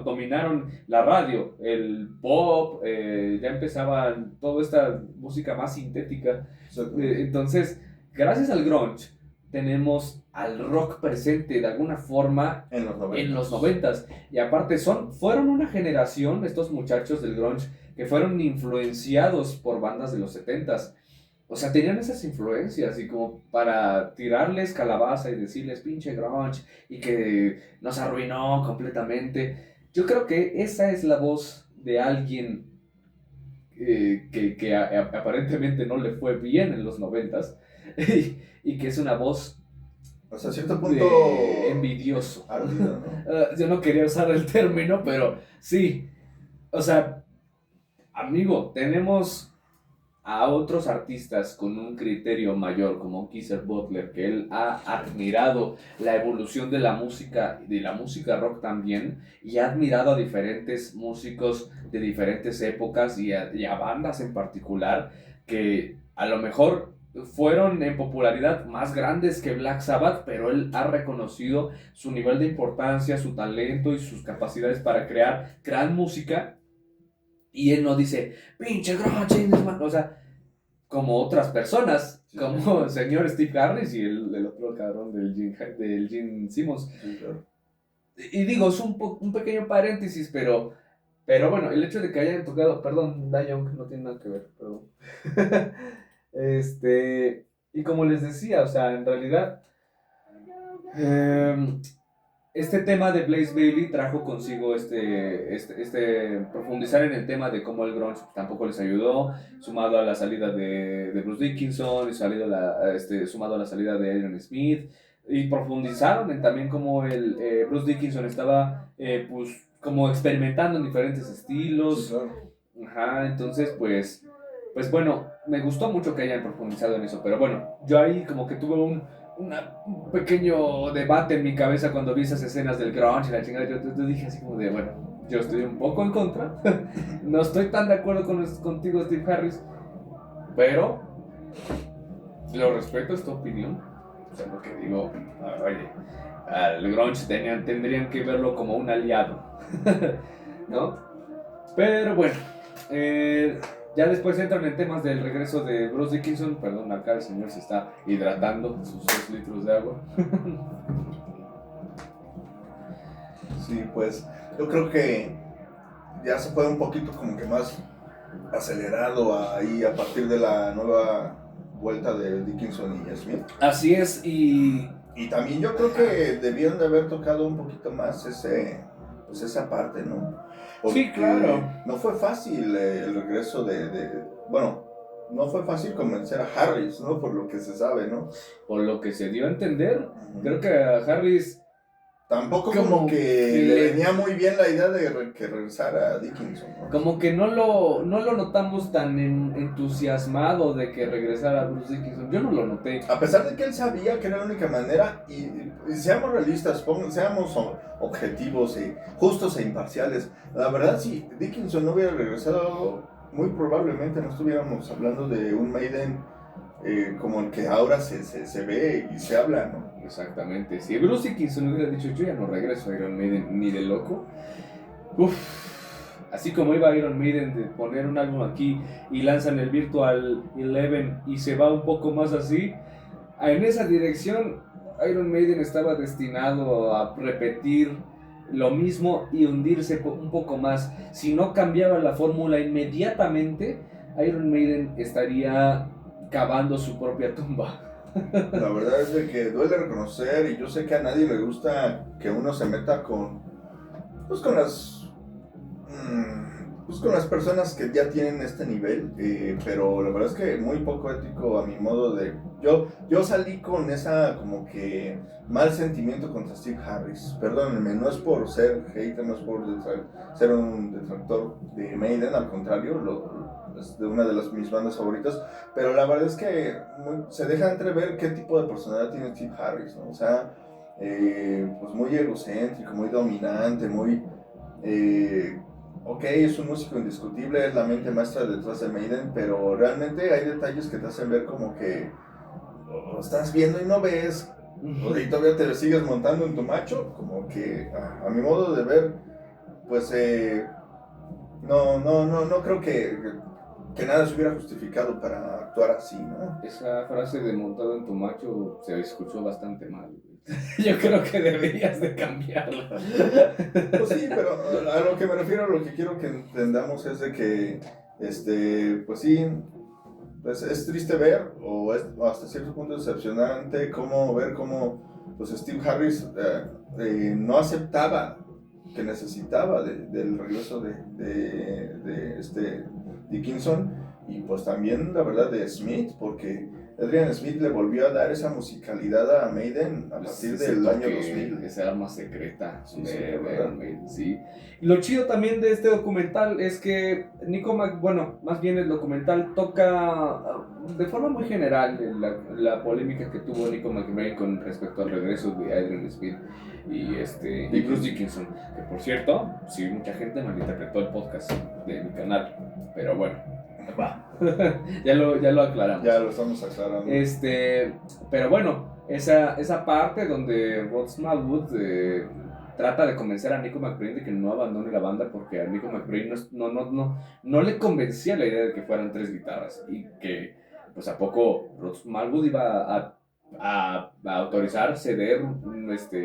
dominaron la radio, el pop, ya empezaban toda esta música más sintética. Entonces, gracias al grunge, tenemos al rock presente de alguna forma en los 90s. Y aparte fueron una generación, estos muchachos del grunge, que fueron influenciados por bandas de los 70s. O sea, tenían esas influencias y como para tirarles calabaza y decirles pinche grunge y que nos arruinó completamente. Yo creo que esa es la voz de alguien que aparentemente no le fue bien en los 90s y que es una voz hasta cierto punto envidioso. Ardido, ¿no? Yo no quería usar el término, pero sí. O sea, amigo, tenemos a otros artistas con un criterio mayor, como Geezer Butler, que él ha admirado la evolución de la música rock también, y ha admirado a diferentes músicos de diferentes épocas y a bandas en particular, que a lo mejor fueron en popularidad más grandes que Black Sabbath, pero él ha reconocido su nivel de importancia, su talento y sus capacidades para crear gran música. Y él no dice, pinche grunge, o sea, como otras personas, sí, como el señor Steve Harris y el otro cabrón del Gene Simmons. Sí, claro. Y digo, es un pequeño paréntesis, pero bueno, el hecho de que hayan tocado, perdón, Young no tiene nada que ver, perdón. Y como les decía, o sea, en realidad, este tema de Blaze Bayley trajo consigo profundizar en el tema de cómo el grunge tampoco les ayudó, sumado a la salida de Bruce Dickinson, y sumado a la salida de Adrian Smith, y profundizaron en también cómo Bruce Dickinson estaba pues como experimentando en diferentes estilos. Sí, claro. Ajá, entonces pues bueno, me gustó mucho que hayan profundizado en eso, pero bueno, yo ahí como que tuve un pequeño debate en mi cabeza cuando vi esas escenas del grunge y la chingada. Yo dije así como de, bueno, yo estoy un poco en contra, no estoy tan de acuerdo contigo, Steve Harris, pero lo respeto, es tu opinión. O sea, lo que digo, oye, al grunge tendrían que verlo como un aliado, ¿no? Pero bueno, ya después entran en temas del regreso de Bruce Dickinson. Perdón, acá el señor se está hidratando sus 2 litros de agua. Sí, pues yo creo que ya se fue un poquito como que más acelerado ahí a partir de la nueva vuelta de Dickinson y Smith. Así es, y también yo creo que debieron de haber tocado un poquito más pues esa parte, ¿no? Porque sí, claro. no fue fácil el regreso bueno, no fue fácil convencer a Harris, ¿no? Por lo que se sabe, ¿no? Por lo que se dio a entender, creo que a Harris tampoco como que le venía muy bien la idea de que regresara a Dickinson, ¿no? Como que no lo notamos tan entusiasmado de que regresara Bruce Dickinson. Yo no lo noté. A pesar de que él sabía que era la única manera, y seamos realistas, seamos objetivos y justos e imparciales. La verdad, si Dickinson no hubiera regresado, muy probablemente no estuviéramos hablando de un Maiden como el que ahora se ve y se habla, ¿no? Exactamente. Si Bruce Dickinson hubiera dicho, yo ya no regreso a Iron Maiden ni de loco, así como iba Iron Maiden de poner un álbum aquí y lanzan el Virtual 11 y se va un poco más así, en esa dirección Iron Maiden estaba destinado a repetir lo mismo y hundirse un poco más. Si no cambiaba la fórmula inmediatamente, Iron Maiden estaría cavando su propia tumba. La verdad es de que duele reconocer, y yo sé que a nadie le gusta que uno se meta con las personas que ya tienen este nivel, pero la verdad es que muy poco ético a mi modo de... Yo salí con esa como que mal sentimiento contra Steve Harris. Perdónenme, no es por ser hater, no es por ser un detractor de Maiden, al contrario, es de una de mis bandas favoritas, pero la verdad es que se deja entrever qué tipo de personalidad tiene Steve Harris, ¿no? O sea, pues muy egocéntrico, muy dominante, muy... ok, es un músico indiscutible, es la mente maestra detrás de Maiden, pero realmente hay detalles que te hacen ver como que estás viendo y no ves, y todavía te sigues montando en tu macho, como que a mi modo de ver, pues no creo que nada se hubiera justificado para actuar así, ¿no? Esa frase de montado en tu macho se escuchó bastante mal. Yo creo que deberías de cambiarla. Pues sí, pero a lo que me refiero, lo que quiero que entendamos es de que, pues sí, pues es triste ver, o hasta cierto punto decepcionante, ver cómo pues Steve Harris no aceptaba que necesitaba del regreso de Dickinson, y pues también la verdad de Smith, porque Adrian Smith le volvió a dar esa musicalidad a Maiden a partir del año 2000. Esa arma secreta de Iron Maiden, sí. Lo chido también de este documental es que más bien el documental toca de forma muy general la polémica que tuvo Nico McBrain con respecto al regreso de Adrian Smith y Bruce Dickinson, que por cierto, sí, mucha gente malinterpretó el podcast de mi canal, pero bueno, ya lo aclaramos. Ya lo estamos aclarando. Pero bueno, esa parte donde Rod Smallwood trata de convencer a Nico McBrain de que no abandone la banda, porque a Nico McBrain no le convencía la idea de que fueran 3 guitarras, y que pues a poco Rod Smallwood iba a autorizar ceder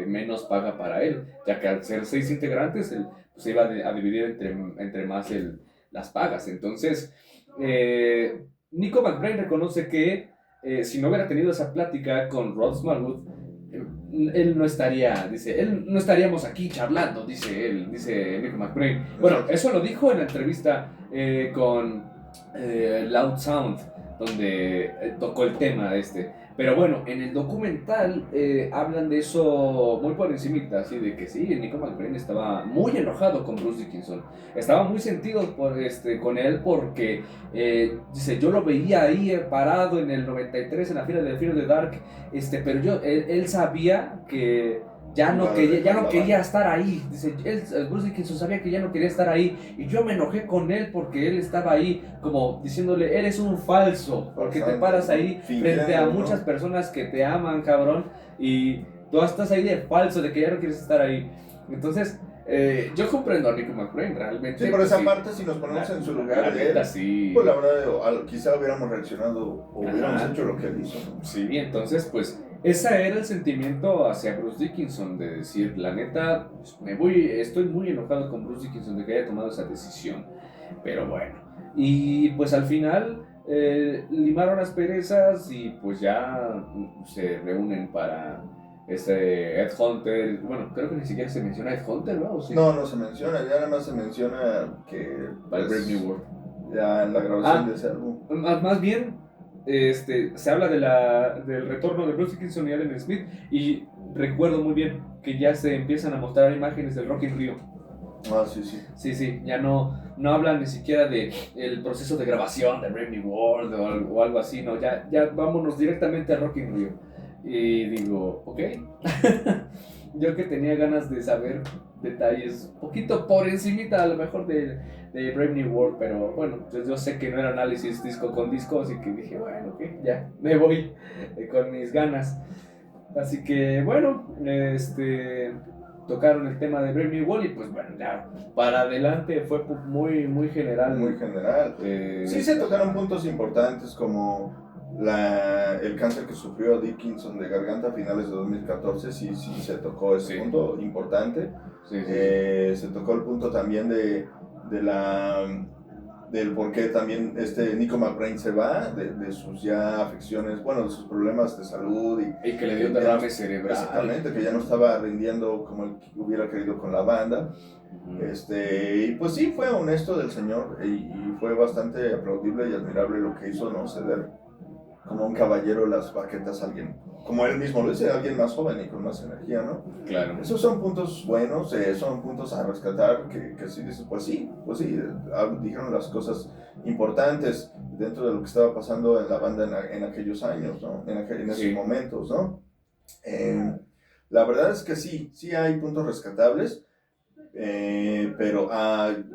menos paga para él, ya que al ser 6 integrantes él pues iba a dividir entre más las pagas. Entonces Nico McBrain reconoce que si no hubiera tenido esa plática con Rod Smallwood, él no estaría, dice, él no estaríamos aquí charlando, dice él, dice Nico McBrain. Bueno, eso lo dijo en la entrevista con Loud Sound, donde tocó el tema este. Pero bueno, en el documental hablan de eso muy por encimita, así de que sí, Nico McBrain estaba muy enojado con Bruce Dickinson. Estaba muy sentido con él porque, dice, yo lo veía ahí parado en el 93 en la fila de Fear of the Dark, pero él sabía que ya no quería estar ahí. Dice, Bruce Dickinson sabía que ya no quería estar ahí y yo me enojé con él porque él estaba ahí como diciéndole, eres un falso, porque te paras ahí frente a muchas personas que te aman, cabrón, y tú estás ahí de falso, de que ya no quieres estar ahí. Entonces, yo comprendo a Nico McBrain realmente. Sí, por esa parte, si nos ponemos en su lugar de él, sí. Pues la verdad, quizá hubiéramos reaccionado o hubiéramos hecho lo que él hizo, ¿no? Sí, entonces, pues, ese era el sentimiento hacia Bruce Dickinson, de decir, la neta, pues, estoy muy enojado con Bruce Dickinson de que haya tomado esa decisión. Pero bueno, y pues al final limaron las perezas y pues ya se reúnen para Ed Hunter. Bueno, creo que ni siquiera se menciona Ed Hunter, ¿no? ¿Sí? No se menciona, ya nada más se menciona que Para Brave New World. Ya en la grabación de ese álbum. Más bien, se habla del retorno de Bruce Dickinson y Allen Smith, y recuerdo muy bien que ya se empiezan a mostrar imágenes del Rock in Rio. Ah, sí. Sí, ya no hablan ni siquiera de el proceso de grabación de Brave New World o algo así, no, ya vámonos directamente a Rock in Rio. Y digo, ok. Yo que tenía ganas de saber detalles un poquito por encimita a lo mejor de Brave New World, pero bueno, yo sé que no era análisis disco con disco, así que dije, bueno, ok, ya, me voy con mis ganas. Así que bueno, tocaron el tema de Brave New World y pues bueno, ya para adelante fue muy, muy general. Muy general. Sí se tocaron puntos importantes como el cáncer que sufrió Dickinson de garganta a finales de 2014, sí se tocó ese punto importante. Sí. Se tocó el punto también del por qué también Nico McBrain se va, de sus ya afecciones, bueno, de sus problemas de salud. Y que le dio un derrame cerebral. Exactamente, que ya no estaba rindiendo como él hubiera querido con la banda. Y pues sí, fue honesto del señor y fue bastante aplaudible y admirable lo que hizo, no ceder como un caballero las baquetas a alguien, como él mismo lo dice, a alguien más joven y con más energía, ¿no? Claro. Esos son puntos buenos, son puntos a rescatar que sí dices, pues sí, dijeron las cosas importantes dentro de lo que estaba pasando en la banda en aquellos años, ¿no? En esos momentos, ¿no? La verdad es que sí hay puntos rescatables. Pero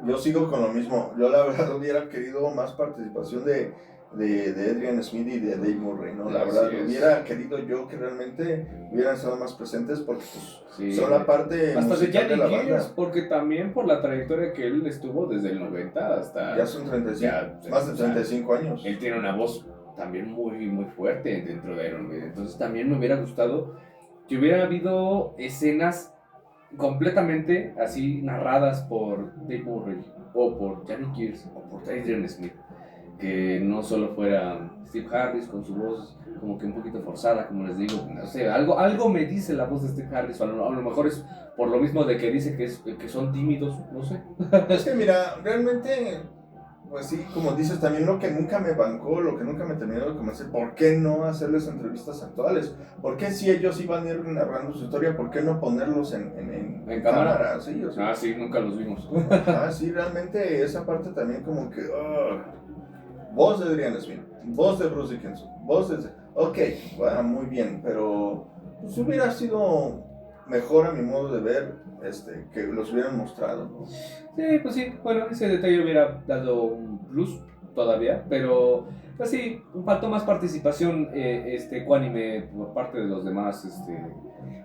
yo sigo con lo mismo. Yo la verdad hubiera querido más participación de Adrian Smith y de Dave Murray, ¿no? La verdad, hubiera querido yo que realmente hubieran estado más presentes porque pues, son la parte hasta musical de la banda. Porque también por la trayectoria que él estuvo desde el 90 hasta... Ya son 35, más de 35 años. Él tiene una voz también muy, muy fuerte dentro de Iron Maiden. Entonces también me hubiera gustado que hubiera habido escenas completamente así narradas por Dave Murray o por Janny Kears o por Adrian Smith, que no solo fuera Steve Harris con su voz como que un poquito forzada, como les digo, no sé, algo me dice la voz de Steve Harris, o a lo mejor es por lo mismo de que dice que son tímidos, no sé. Es que mira, realmente, pues sí, como dices, también lo que nunca me bancó, lo que nunca me terminó de convencer, ¿por qué no hacerles entrevistas actuales? ¿Por qué si ellos iban a ir narrando su historia, por qué no ponerlos en cámara? Sí, o sea, sí, nunca los vimos. Sí, realmente esa parte también como que... voz de Adrian Smith, voz de Bruce Dickinson, voz de... Ok, bueno, muy bien, pero pues hubiera sido mejor a mi modo de ver que los hubieran mostrado, ¿no? Sí, pues sí, bueno, ese detalle hubiera dado un plus todavía, pero pues sí, faltó más participación ecuánime por parte de los demás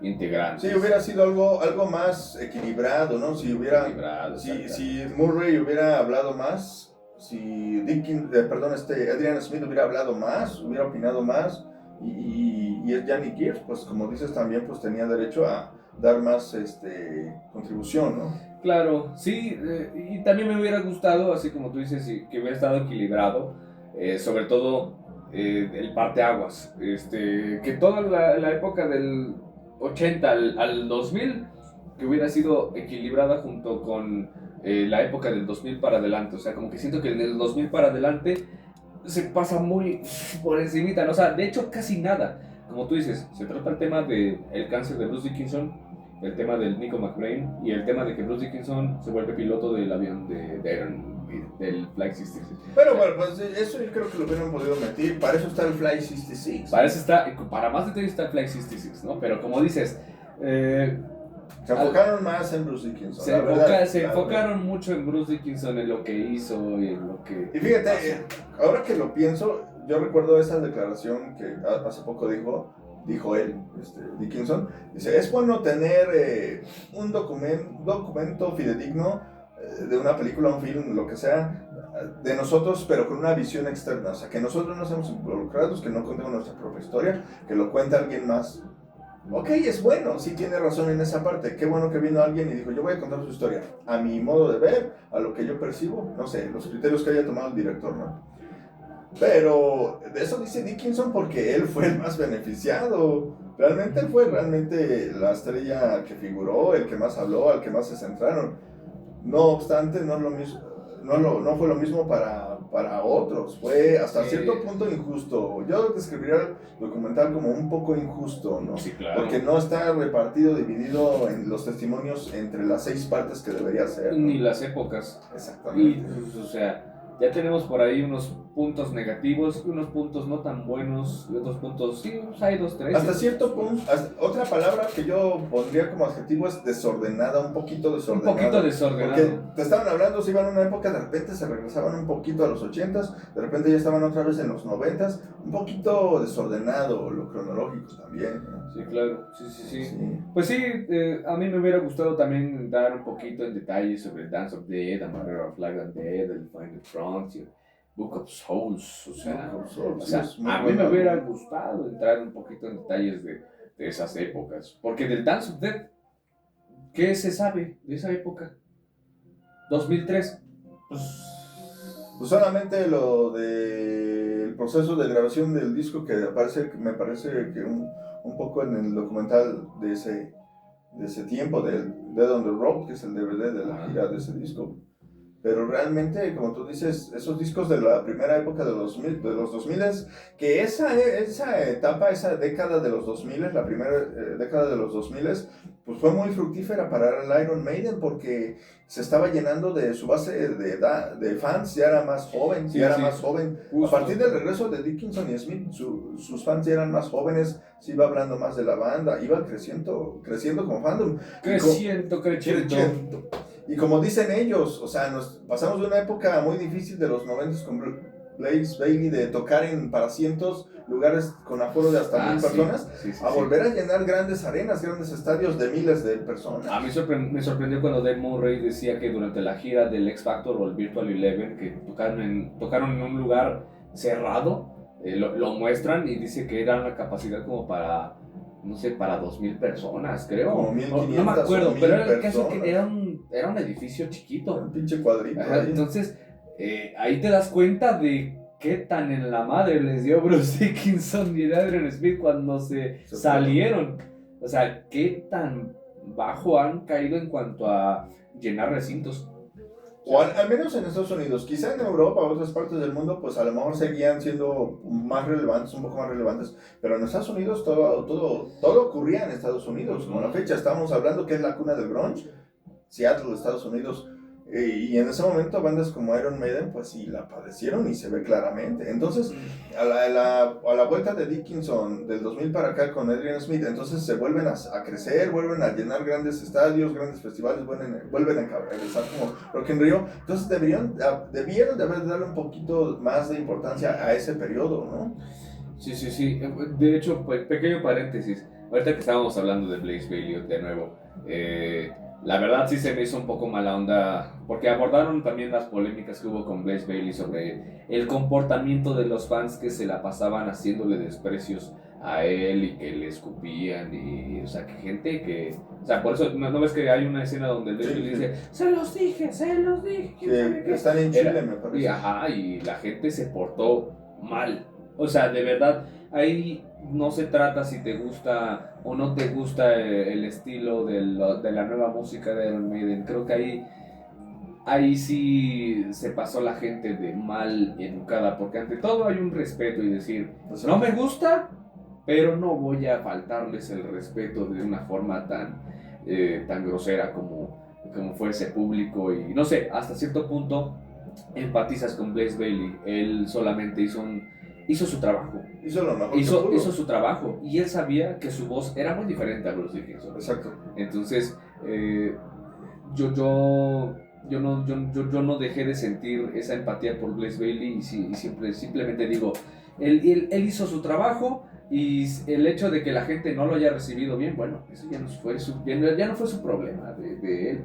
integrantes. Sí, hubiera sido algo más equilibrado, ¿no? Si Murray hubiera hablado más, si Adrian Smith hubiera hablado más, hubiera opinado más, y Janny Kears, pues como dices también, pues tenía derecho a dar más contribución, ¿no? Claro, sí, y también me hubiera gustado, así como tú dices, que hubiera estado equilibrado, sobre todo el parteaguas, que toda la época del 80 al 2000, que hubiera sido equilibrada junto con la época del 2000 para adelante. O sea, como que siento que en el 2000 para adelante se pasa muy por encimita, ¿no? O sea, de hecho casi nada. Como tú dices, se trata el tema del cáncer de Bruce Dickinson, el tema del Nico McBrain y el tema de que Bruce Dickinson se vuelve piloto del avión del Flight 66. Pero bueno, pues eso yo creo que lo hubieran podido meter. Para eso está el Flight 66. Para más detalles está el Flight 66, ¿no? Pero como dices, se enfocaron más en Bruce Dickinson. Se enfocaron mucho en Bruce Dickinson, en lo que hizo y en lo que... Y fíjate, ahora que lo pienso, yo recuerdo esa declaración que hace poco dijo él, Dickinson. Dice, es bueno tener un documento fidedigno de una película, un film, lo que sea, de nosotros, pero con una visión externa. O sea, que nosotros no seamos involucrados, que no contemos nuestra propia historia, que lo cuente alguien más. Ok, es bueno, sí tiene razón en esa parte. Qué bueno que vino alguien y dijo, yo voy a contar su historia, a mi modo de ver, a lo que yo percibo, no sé, los criterios que haya tomado el director, ¿no? Pero de eso dice Dickinson porque él fue el más beneficiado. Realmente él fue la estrella que figuró, el que más habló, al que más se centraron. No obstante, no es lo mismo, no fue lo mismo para otros. Fue hasta cierto punto injusto. Yo describiría el documental como un poco injusto, ¿no? Sí, claro. Porque no está repartido, dividido en los testimonios entre las 6 partes que debería ser, ¿no? Ni las épocas. Exactamente. Y, pues, o sea, ya tenemos por ahí unos puntos negativos, unos puntos no tan buenos, y otros puntos, sí, pues hay 2, 3. Hasta cierto punto, otra palabra que yo pondría como adjetivo es desordenada, un poquito desordenada. Un poquito desordenado. Porque te estaban hablando, se iban a una época, de repente se regresaban un poquito a los 80s, de repente ya estaban otra vez en los 90s, un poquito desordenado, lo cronológico también, ¿no? Sí, claro, sí. Pues sí, a mí me hubiera gustado también dar un poquito en detalles sobre el Dance of Death, Amarrero of Flag and Death, el Find the Front, el Book of Souls, o sea, a mí me hubiera gustado entrar un poquito en detalles de esas épocas, porque del Dance of Death, ¿qué se sabe de esa época? 2003, pues solamente lo del proceso de grabación del disco que me parece que un poco en el documental de ese tiempo, del Dead on the Road, que es el DVD de la gira de ese disco. Pero realmente, como tú dices, esos discos de la primera época de los 2000, que esa etapa, esa década de los 2000, la primera década de los 2000, pues fue muy fructífera para el Iron Maiden porque se estaba llenando de su base de fans, ya era más joven, más joven. Justo. A partir del regreso de Dickinson y Smith, sus fans ya eran más jóvenes, se iba hablando más de la banda, iba creciendo como fandom. Creciendo. Y como dicen ellos, o sea, nos pasamos de una época muy difícil de los 90 con Blaze Bayley, de tocar para cientos lugares con aforo de hasta 1000 personas, a volver a llenar grandes arenas, grandes estadios de miles de personas. A mí me sorprendió cuando Dave Murray decía que durante la gira del X Factor o el Virtual Eleven, que tocaron en un lugar cerrado, lo muestran y dice que era una capacidad como para, no sé, para 2000 personas, creo. Como 1500, no me acuerdo, pero era el caso personas. que era un edificio chiquito. Un pinche cuadrito. Ajá, entonces, ahí te das cuenta de qué tan en la madre les dio Bruce Dickinson y Adrian Smith cuando se salieron. O sea, qué tan bajo han caído en cuanto a llenar recintos. O al menos en Estados Unidos, quizá en Europa o otras partes del mundo, pues a lo mejor seguían siendo más relevantes, un poco más relevantes, pero en Estados Unidos todo ocurría en Estados Unidos. Como la fecha, estamos hablando que es la cuna del grunge, Seattle, Estados Unidos, y en ese momento bandas como Iron Maiden, pues sí, la padecieron y se ve claramente. Entonces, a la vuelta de Dickinson del 2000 para acá con Adrian Smith, entonces se vuelven a crecer, vuelven a llenar grandes estadios, grandes festivales, vuelven a encabezar como Rock in Rio. Entonces debieron de haber darle un poquito más de importancia a ese periodo, ¿no? Sí. De hecho, pequeño paréntesis. Ahorita que estábamos hablando de Blaze Bayley de nuevo, la verdad sí se me hizo un poco mala onda, porque abordaron también las polémicas que hubo con Blaze Bayley sobre el comportamiento de los fans que se la pasaban haciéndole desprecios a él y que le escupían y, o sea, que gente que, o sea, por eso, ¿no ves que hay una escena donde Blaze Bayley dice, se los dije, Que están en Chile, me parece. Y la gente se portó mal, o sea, de verdad, hay no se trata si te gusta o no te gusta el estilo de la nueva música de Iron Maiden. Creo que ahí sí se pasó la gente de mal educada, porque ante todo hay un respeto y decir, no me gusta, pero no voy a faltarles el respeto de una forma tan grosera como fue ese público. Y no sé, hasta cierto punto empatizas con Blaze Bailey. Él solamente hizo su trabajo. Hizo lo mejor Hizo su trabajo y él sabía que su voz era muy diferente a Bruce Dickinson. Exacto. Entonces, yo no dejé de sentir esa empatía por Blaze Bailey y simplemente digo, él hizo su trabajo y el hecho de que la gente no lo haya recibido bien, bueno, eso ya no fue su problema de él.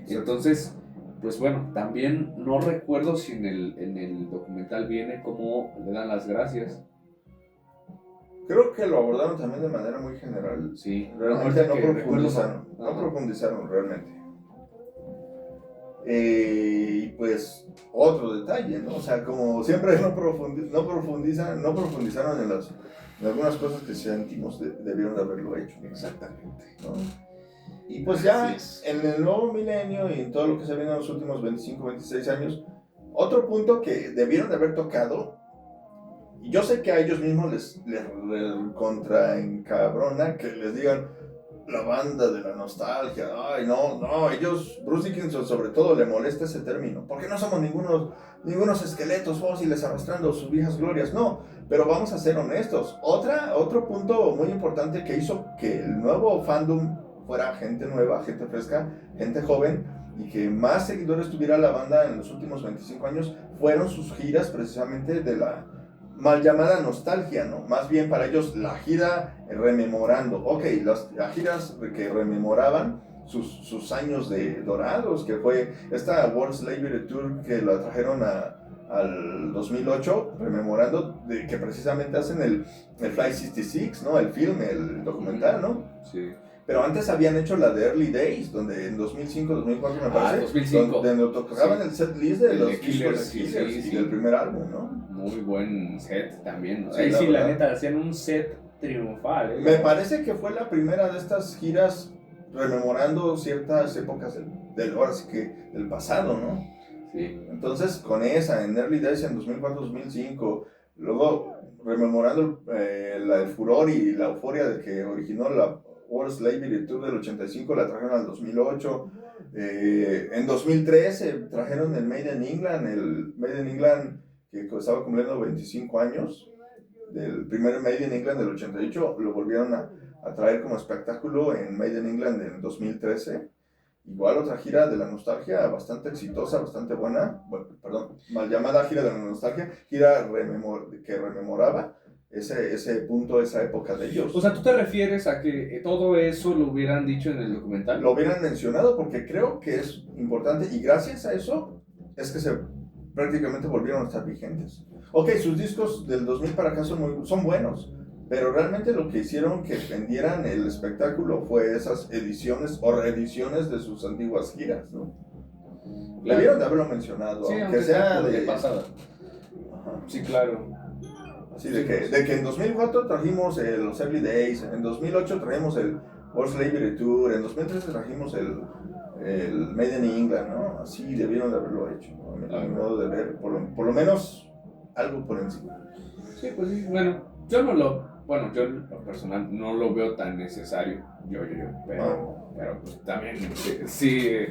Entonces, pues bueno, también no recuerdo si en el documental viene cómo le dan las gracias. Creo que lo abordaron también de manera muy general. Sí, realmente no profundizaron realmente. Y pues otro detalle, ¿no? O sea, como siempre no profundizaron en algunas cosas que sentimos debieron de haberlo hecho. Exactamente, ¿no? Y pues ya en el nuevo milenio y en todo lo que se viene en los últimos 25, 26 años, otro punto que debieron de haber tocado, y yo sé que a ellos mismos les contraencabrona que les digan la banda de la nostalgia. Ay, no, ellos, Bruce Dickinson sobre todo, le molesta ese término, porque no somos ningunos esqueletos fósiles arrastrando sus viejas glorias, no, pero vamos a ser honestos. Otro punto muy importante que hizo que el nuevo fandom fuera gente nueva, gente fresca, gente joven, y que más seguidores tuviera la banda en los últimos 25 años, fueron sus giras precisamente de la mal llamada nostalgia, ¿no? Más bien para ellos la gira rememorando, las giras que rememoraban sus años de dorados, que fue esta World Slavery Tour que la trajeron al 2008, rememorando de que precisamente hacen el Flight 66, ¿no? El filme, el documental, ¿no? Sí. Pero antes habían hecho la de Early Days, donde en 2005, 2004 me parece, 2005. donde tocaban el set list de los Killers y del primer álbum, ¿no? Muy buen set también, ¿no? Sí, la neta, hacían un set triunfal, ¿eh? Me parece que fue la primera de estas giras rememorando ciertas épocas ahora sí que del pasado, ¿no? Sí. Entonces, con esa, en Early Days en 2004-2005, luego rememorando el furor y la euforia de que originó la World Slavery Tour del 85, la trajeron al 2008. En 2013 trajeron el Made in England, que estaba cumpliendo 25 años, del primer Made in England del 88, lo volvieron a traer como espectáculo en Made in England en 2013. Igual otra gira de la nostalgia bastante exitosa, bastante buena, mal llamada gira de la nostalgia, gira que rememoraba ese punto, esa época de ellos. O sea, ¿tú te refieres a que todo eso lo hubieran dicho en el documental? Lo hubieran mencionado porque creo que es importante y gracias a eso es que prácticamente volvieron a estar vigentes. Sus discos del 2000 para acá son buenos, pero realmente lo que hicieron que vendieran el espectáculo fue esas ediciones o reediciones de sus antiguas giras, ¿no? Claro. Debieron de haberlo mencionado, sí, aunque sea de pasada. Ajá. Sí, claro. Así de que en 2004 trajimos los Early Days, en 2008 trajimos el World Slavery Tour, en 2013 trajimos el Made in England, ¿no? Así debieron de haberlo hecho, ¿no? A mi modo de ver, por lo menos algo por encima. Sí, pues sí, bueno, yo en lo personal no lo veo tan necesario, pero pues también, si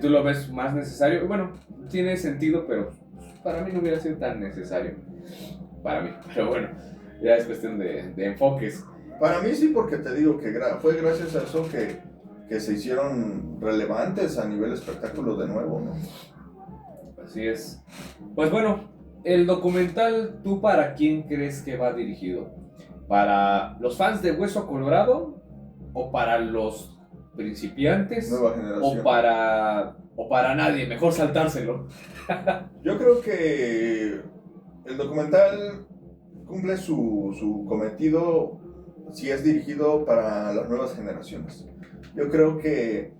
tú lo ves más necesario, bueno, tiene sentido, pero para mí no hubiera sido tan necesario, para mí, pero bueno, ya es cuestión de enfoques. Para mí sí, porque te digo que fue gracias a eso que se hicieron relevantes a nivel espectáculo de nuevo, ¿no? Así es. Pues bueno, el documental, ¿tú para quién crees que va dirigido? ¿Para los fans de Hueso Colorado? ¿O para los principiantes? Nueva generación. ¿O para nadie? Mejor saltárselo. Yo creo que el documental cumple su cometido si es dirigido para las nuevas generaciones. Yo creo que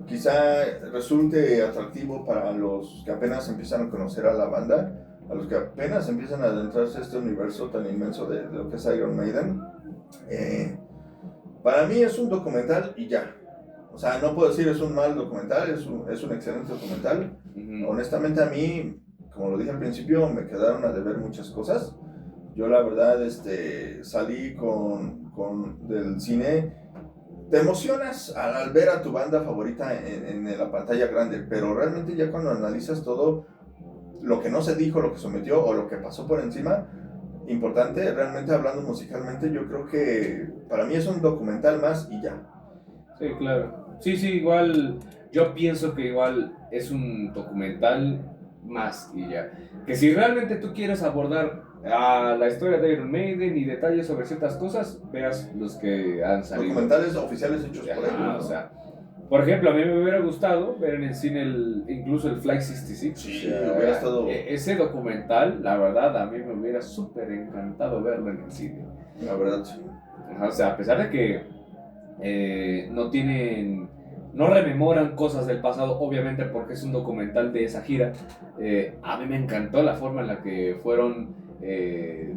quizá resulte atractivo para los que apenas empiezan a conocer a la banda, a los que apenas empiezan a adentrarse a este universo tan inmenso de lo que es Iron Maiden, para mí es un documental y ya. O sea, no puedo decir es un mal documental, es un excelente documental. Honestamente a mí, como lo dije al principio, me quedaron a deber muchas cosas. Yo la verdad salí del cine. Te emocionas al ver a tu banda favorita en la pantalla grande, pero realmente ya cuando analizas todo lo que no se dijo, lo que se omitió o lo que pasó por encima, importante, realmente hablando musicalmente, yo creo que para mí es un documental más y ya. Sí, claro. Sí, igual yo pienso que igual es un documental más y ya. Que si realmente tú quieres abordar a la historia de Iron Maiden y detalles sobre ciertas cosas, veas los que han salido. Documentales oficiales hechos por ellos, ¿no? O sea, por ejemplo, a mí me hubiera gustado ver en el cine incluso el Flight 66. Sí, o sea, hubiera estado... Ese documental, la verdad, a mí me hubiera súper encantado verlo en el cine. La verdad, sí. O sea, a pesar de que no rememoran cosas del pasado, obviamente porque es un documental de esa gira, a mí me encantó la forma en la que fueron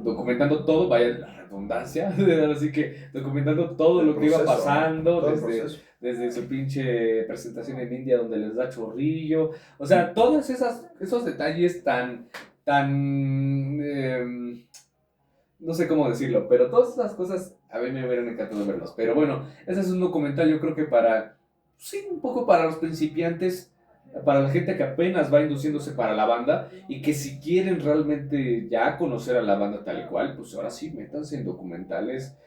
documentando todo, vaya la redundancia, así que documentando todo lo que iba pasando, desde su pinche presentación en India donde les da chorrillo, o sea, todos esos detalles tan no sé cómo decirlo, pero todas esas cosas a mí me hubieran encantado verlos. Pero bueno, ese es un documental yo creo que un poco para los principiantes, para la gente que apenas va induciéndose para la banda y que si quieren realmente ya conocer a la banda tal cual, pues ahora sí, métanse en documentales,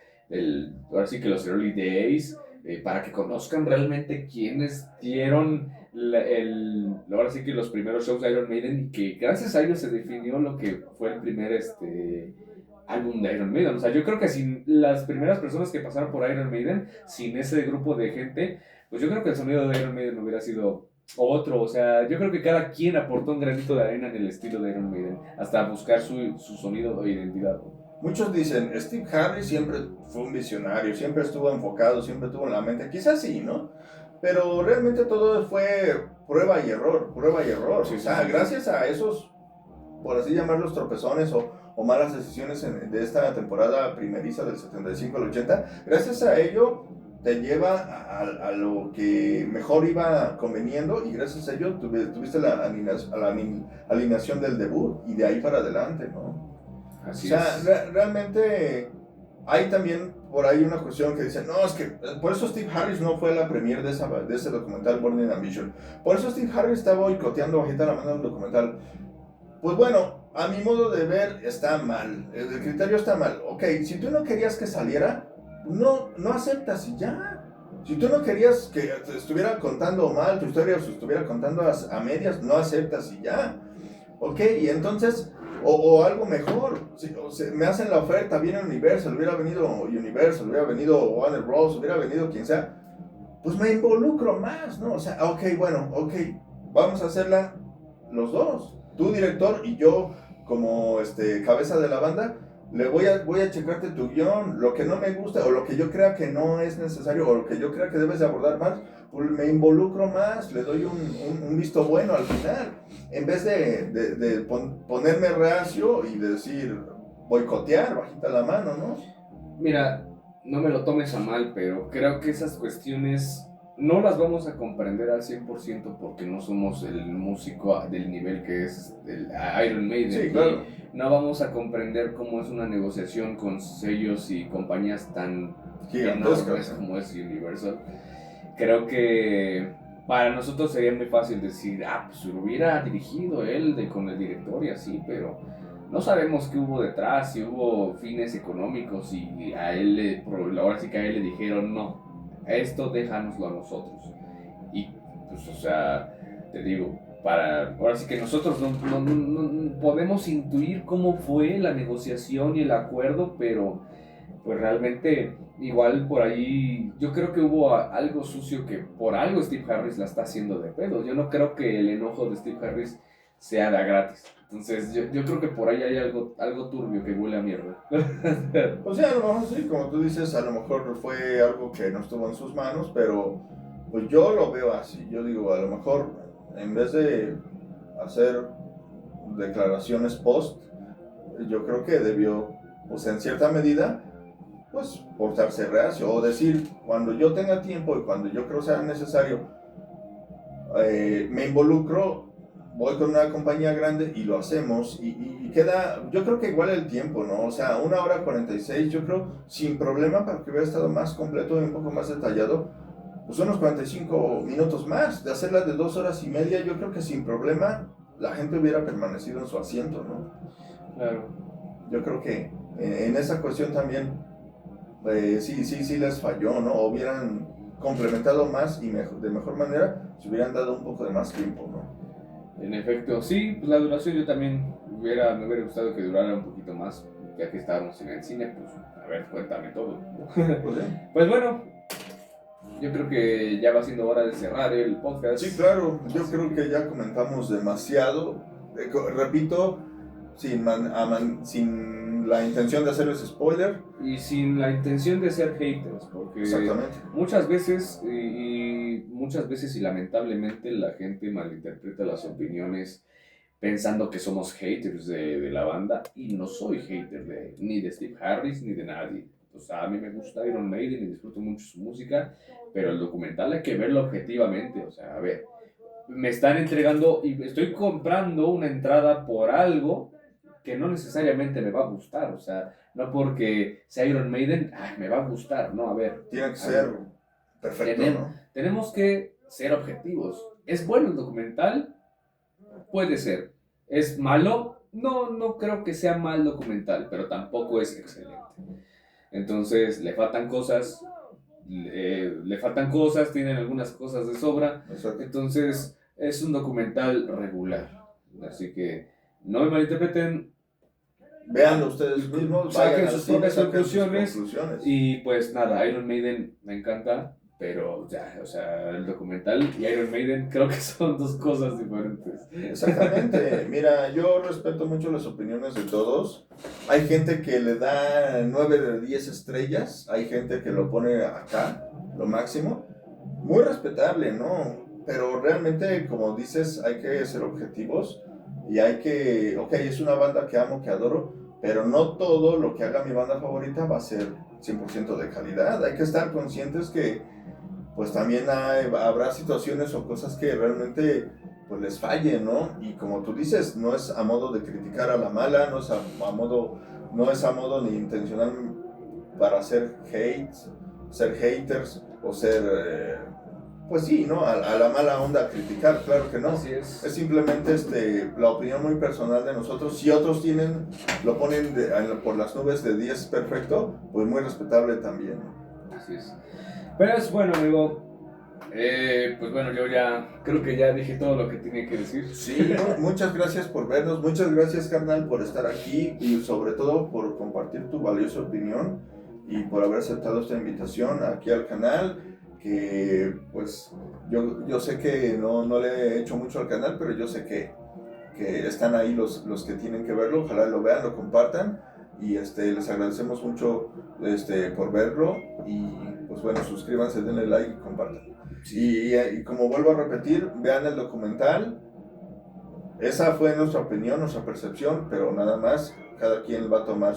ahora sí que los Early Days, para que conozcan realmente quiénes dieron ahora sí que los primeros shows de Iron Maiden y que gracias a ellos se definió lo que fue el primer álbum de Iron Maiden. O sea, yo creo que sin las primeras personas que pasaron por Iron Maiden, sin ese grupo de gente, pues yo creo que el sonido de Iron Maiden hubiera sido otro. O sea, yo creo que cada quien aportó un granito de arena en el estilo de Iron Maiden, hasta buscar su sonido o identidad. Muchos dicen, Steve Harris siempre fue un visionario, siempre estuvo enfocado, siempre tuvo en la mente, quizás sí, ¿no? Pero realmente todo fue prueba y error. Sí, o sea, gracias a esos, por así llamarlos, tropezones o malas decisiones de esta temporada primeriza del 75 al 80, gracias a ello te lleva a lo que mejor iba conveniendo y gracias a ello tuviste la alineación del debut y de ahí para adelante, ¿no? Así o sea, realmente hay también por ahí una cuestión que dice, no, es que por eso Steve Harris no fue a la premiere de ese documental Burning Ambition, por eso Steve Harris está boicoteando bajita la mano del documental. Pues bueno, a mi modo de ver está mal, el criterio está mal. Ok, si tú no querías que saliera, no aceptas y ya. Si tú no querías que te estuviera contando mal tu historia o se estuviera contando a medias, no aceptas y ya. Ok, y entonces, o algo mejor, me hacen la oferta, viene Universal, hubiera venido Warner Bros, hubiera venido quien sea, pues me involucro más, ¿no? O sea, ok, vamos a hacerla los dos. Tu director y yo como cabeza de la banda, voy a checarte tu guión, lo que no me gusta o lo que yo crea que no es necesario o lo que yo crea que debes de abordar más, pues me involucro más, le doy un visto bueno al final, en vez de ponerme reacio y decir boicotear bajita la mano, ¿no? Mira, no me lo tomes a mal, pero creo que esas cuestiones no las vamos a comprender al 100% porque no somos el músico del nivel que es el Iron Maiden. Sí, claro. No vamos a comprender cómo es una negociación con sellos y compañías tan enormes como es Universal. Creo que para nosotros sería muy fácil decir, pues lo hubiera dirigido él con el director y así, pero no sabemos qué hubo detrás, si hubo fines económicos y ahora sí que a él le dijeron no. Esto déjanoslo a nosotros. Y pues, o sea, te digo, ahora sí que nosotros no podemos intuir cómo fue la negociación y el acuerdo, pero pues realmente igual por ahí yo creo que hubo algo sucio que por algo Steve Harris la está haciendo de pedo. Yo no creo que el enojo de Steve Harris sea de gratis. Entonces yo creo que por ahí hay algo turbio que huele a mierda. Pues sí, a lo mejor sí, como tú dices, a lo mejor fue algo que no estuvo en sus manos, pero pues yo lo veo así. Yo digo, a lo mejor en vez de hacer declaraciones post, yo creo que debió, pues en cierta medida, pues portarse reacio o decir, cuando yo tenga tiempo y cuando yo creo sea necesario, me involucro, voy con una compañía grande y lo hacemos y queda, yo creo que igual el tiempo, ¿no? O sea, 1 hora 46, yo creo, sin problema, para que hubiera estado más completo y un poco más detallado, pues unos 45 minutos más, de hacerla de 2 horas y media, yo creo que sin problema la gente hubiera permanecido en su asiento, ¿no? Claro. Yo creo que en esa cuestión también, sí les falló, ¿no? Hubieran complementado más y de mejor manera, se hubieran dado un poco de más tiempo, ¿no? En efecto, sí, pues la duración yo también me hubiera gustado que durara un poquito más, ya que estábamos en el cine, pues a ver, cuéntame todo. Pues bueno, yo creo que ya va siendo hora de cerrar el podcast. Sí, claro, yo creo que ya comentamos demasiado. Repito, sin la intención de hacerles spoiler. Y sin la intención de ser haters, porque muchas veces y lamentablemente la gente malinterpreta las opiniones pensando que somos haters de la banda, y no soy hater ni de Steve Harris ni de nadie. O sea, a mí me gusta Iron Maiden y disfruto mucho su música, pero el documental hay que verlo objetivamente. O sea, a ver, me están entregando y estoy comprando una entrada por algo que no necesariamente me va a gustar. O sea, no porque sea Iron Maiden, me va a gustar. No, a ver. Tiene que ser perfecto, ¿no? Tenemos que ser objetivos. ¿Es bueno el documental? Puede ser. ¿Es malo? No creo que sea mal documental, pero tampoco es excelente. Entonces, le faltan cosas, tienen algunas cosas de sobra. Exacto. Entonces, es un documental regular. Así que no me malinterpreten. Véanlo ustedes mismos, saquen sus propias conclusiones. Y pues nada, Iron Maiden me encanta, pero ya, o sea, el documental y Iron Maiden creo que son dos cosas diferentes. Exactamente. Mira, yo respeto mucho las opiniones de todos. Hay gente que le da 9 de 10 estrellas, hay gente que lo pone acá, lo máximo. Muy respetable, ¿no? Pero realmente, como dices, hay que ser objetivos y hay que, ok, es una banda que amo, que adoro, pero no todo lo que haga mi banda favorita va a ser 100% de calidad. Hay que estar conscientes que pues también habrá situaciones o cosas que realmente pues les fallen, ¿no? Y como tú dices, no es a modo de criticar a la mala, no es a modo ni intencional para hacer haters o ser, pues sí, ¿no? A la mala onda criticar, claro que no. Así es. Es simplemente la opinión muy personal de nosotros. Si otros lo ponen por las nubes de 10 perfecto, pues muy respetable también, ¿no? Así es. Pues bueno, amigo, pues bueno, yo ya creo que ya dije todo lo que tenía que decir. Sí, muchas gracias por vernos, muchas gracias, carnal, por estar aquí y sobre todo por compartir tu valiosa opinión y por haber aceptado esta invitación aquí al canal, que pues yo sé que no le he hecho mucho al canal, pero yo sé que están ahí los que tienen que verlo. Ojalá lo vean, lo compartan y les agradecemos mucho por verlo y pues bueno, suscríbanse, denle like y compartan. Y como vuelvo a repetir, vean el documental. Esa fue nuestra opinión, nuestra percepción, pero nada más, cada quien va a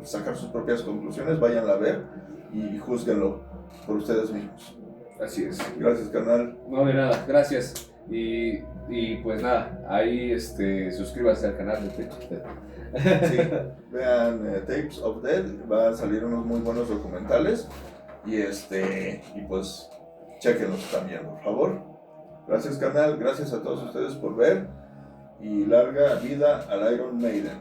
sacar sus propias conclusiones, váyanla a ver y júzguenlo por ustedes mismos. Así es. Gracias, carnal. No, de nada, gracias. Y pues nada, ahí suscríbanse al canal de Tapes of Death. Sí, vean Tapes of Death, van a salir unos muy buenos documentales y pues chequenlos también, por favor. Gracias, canal, gracias a todos ustedes por ver y larga vida al Iron Maiden.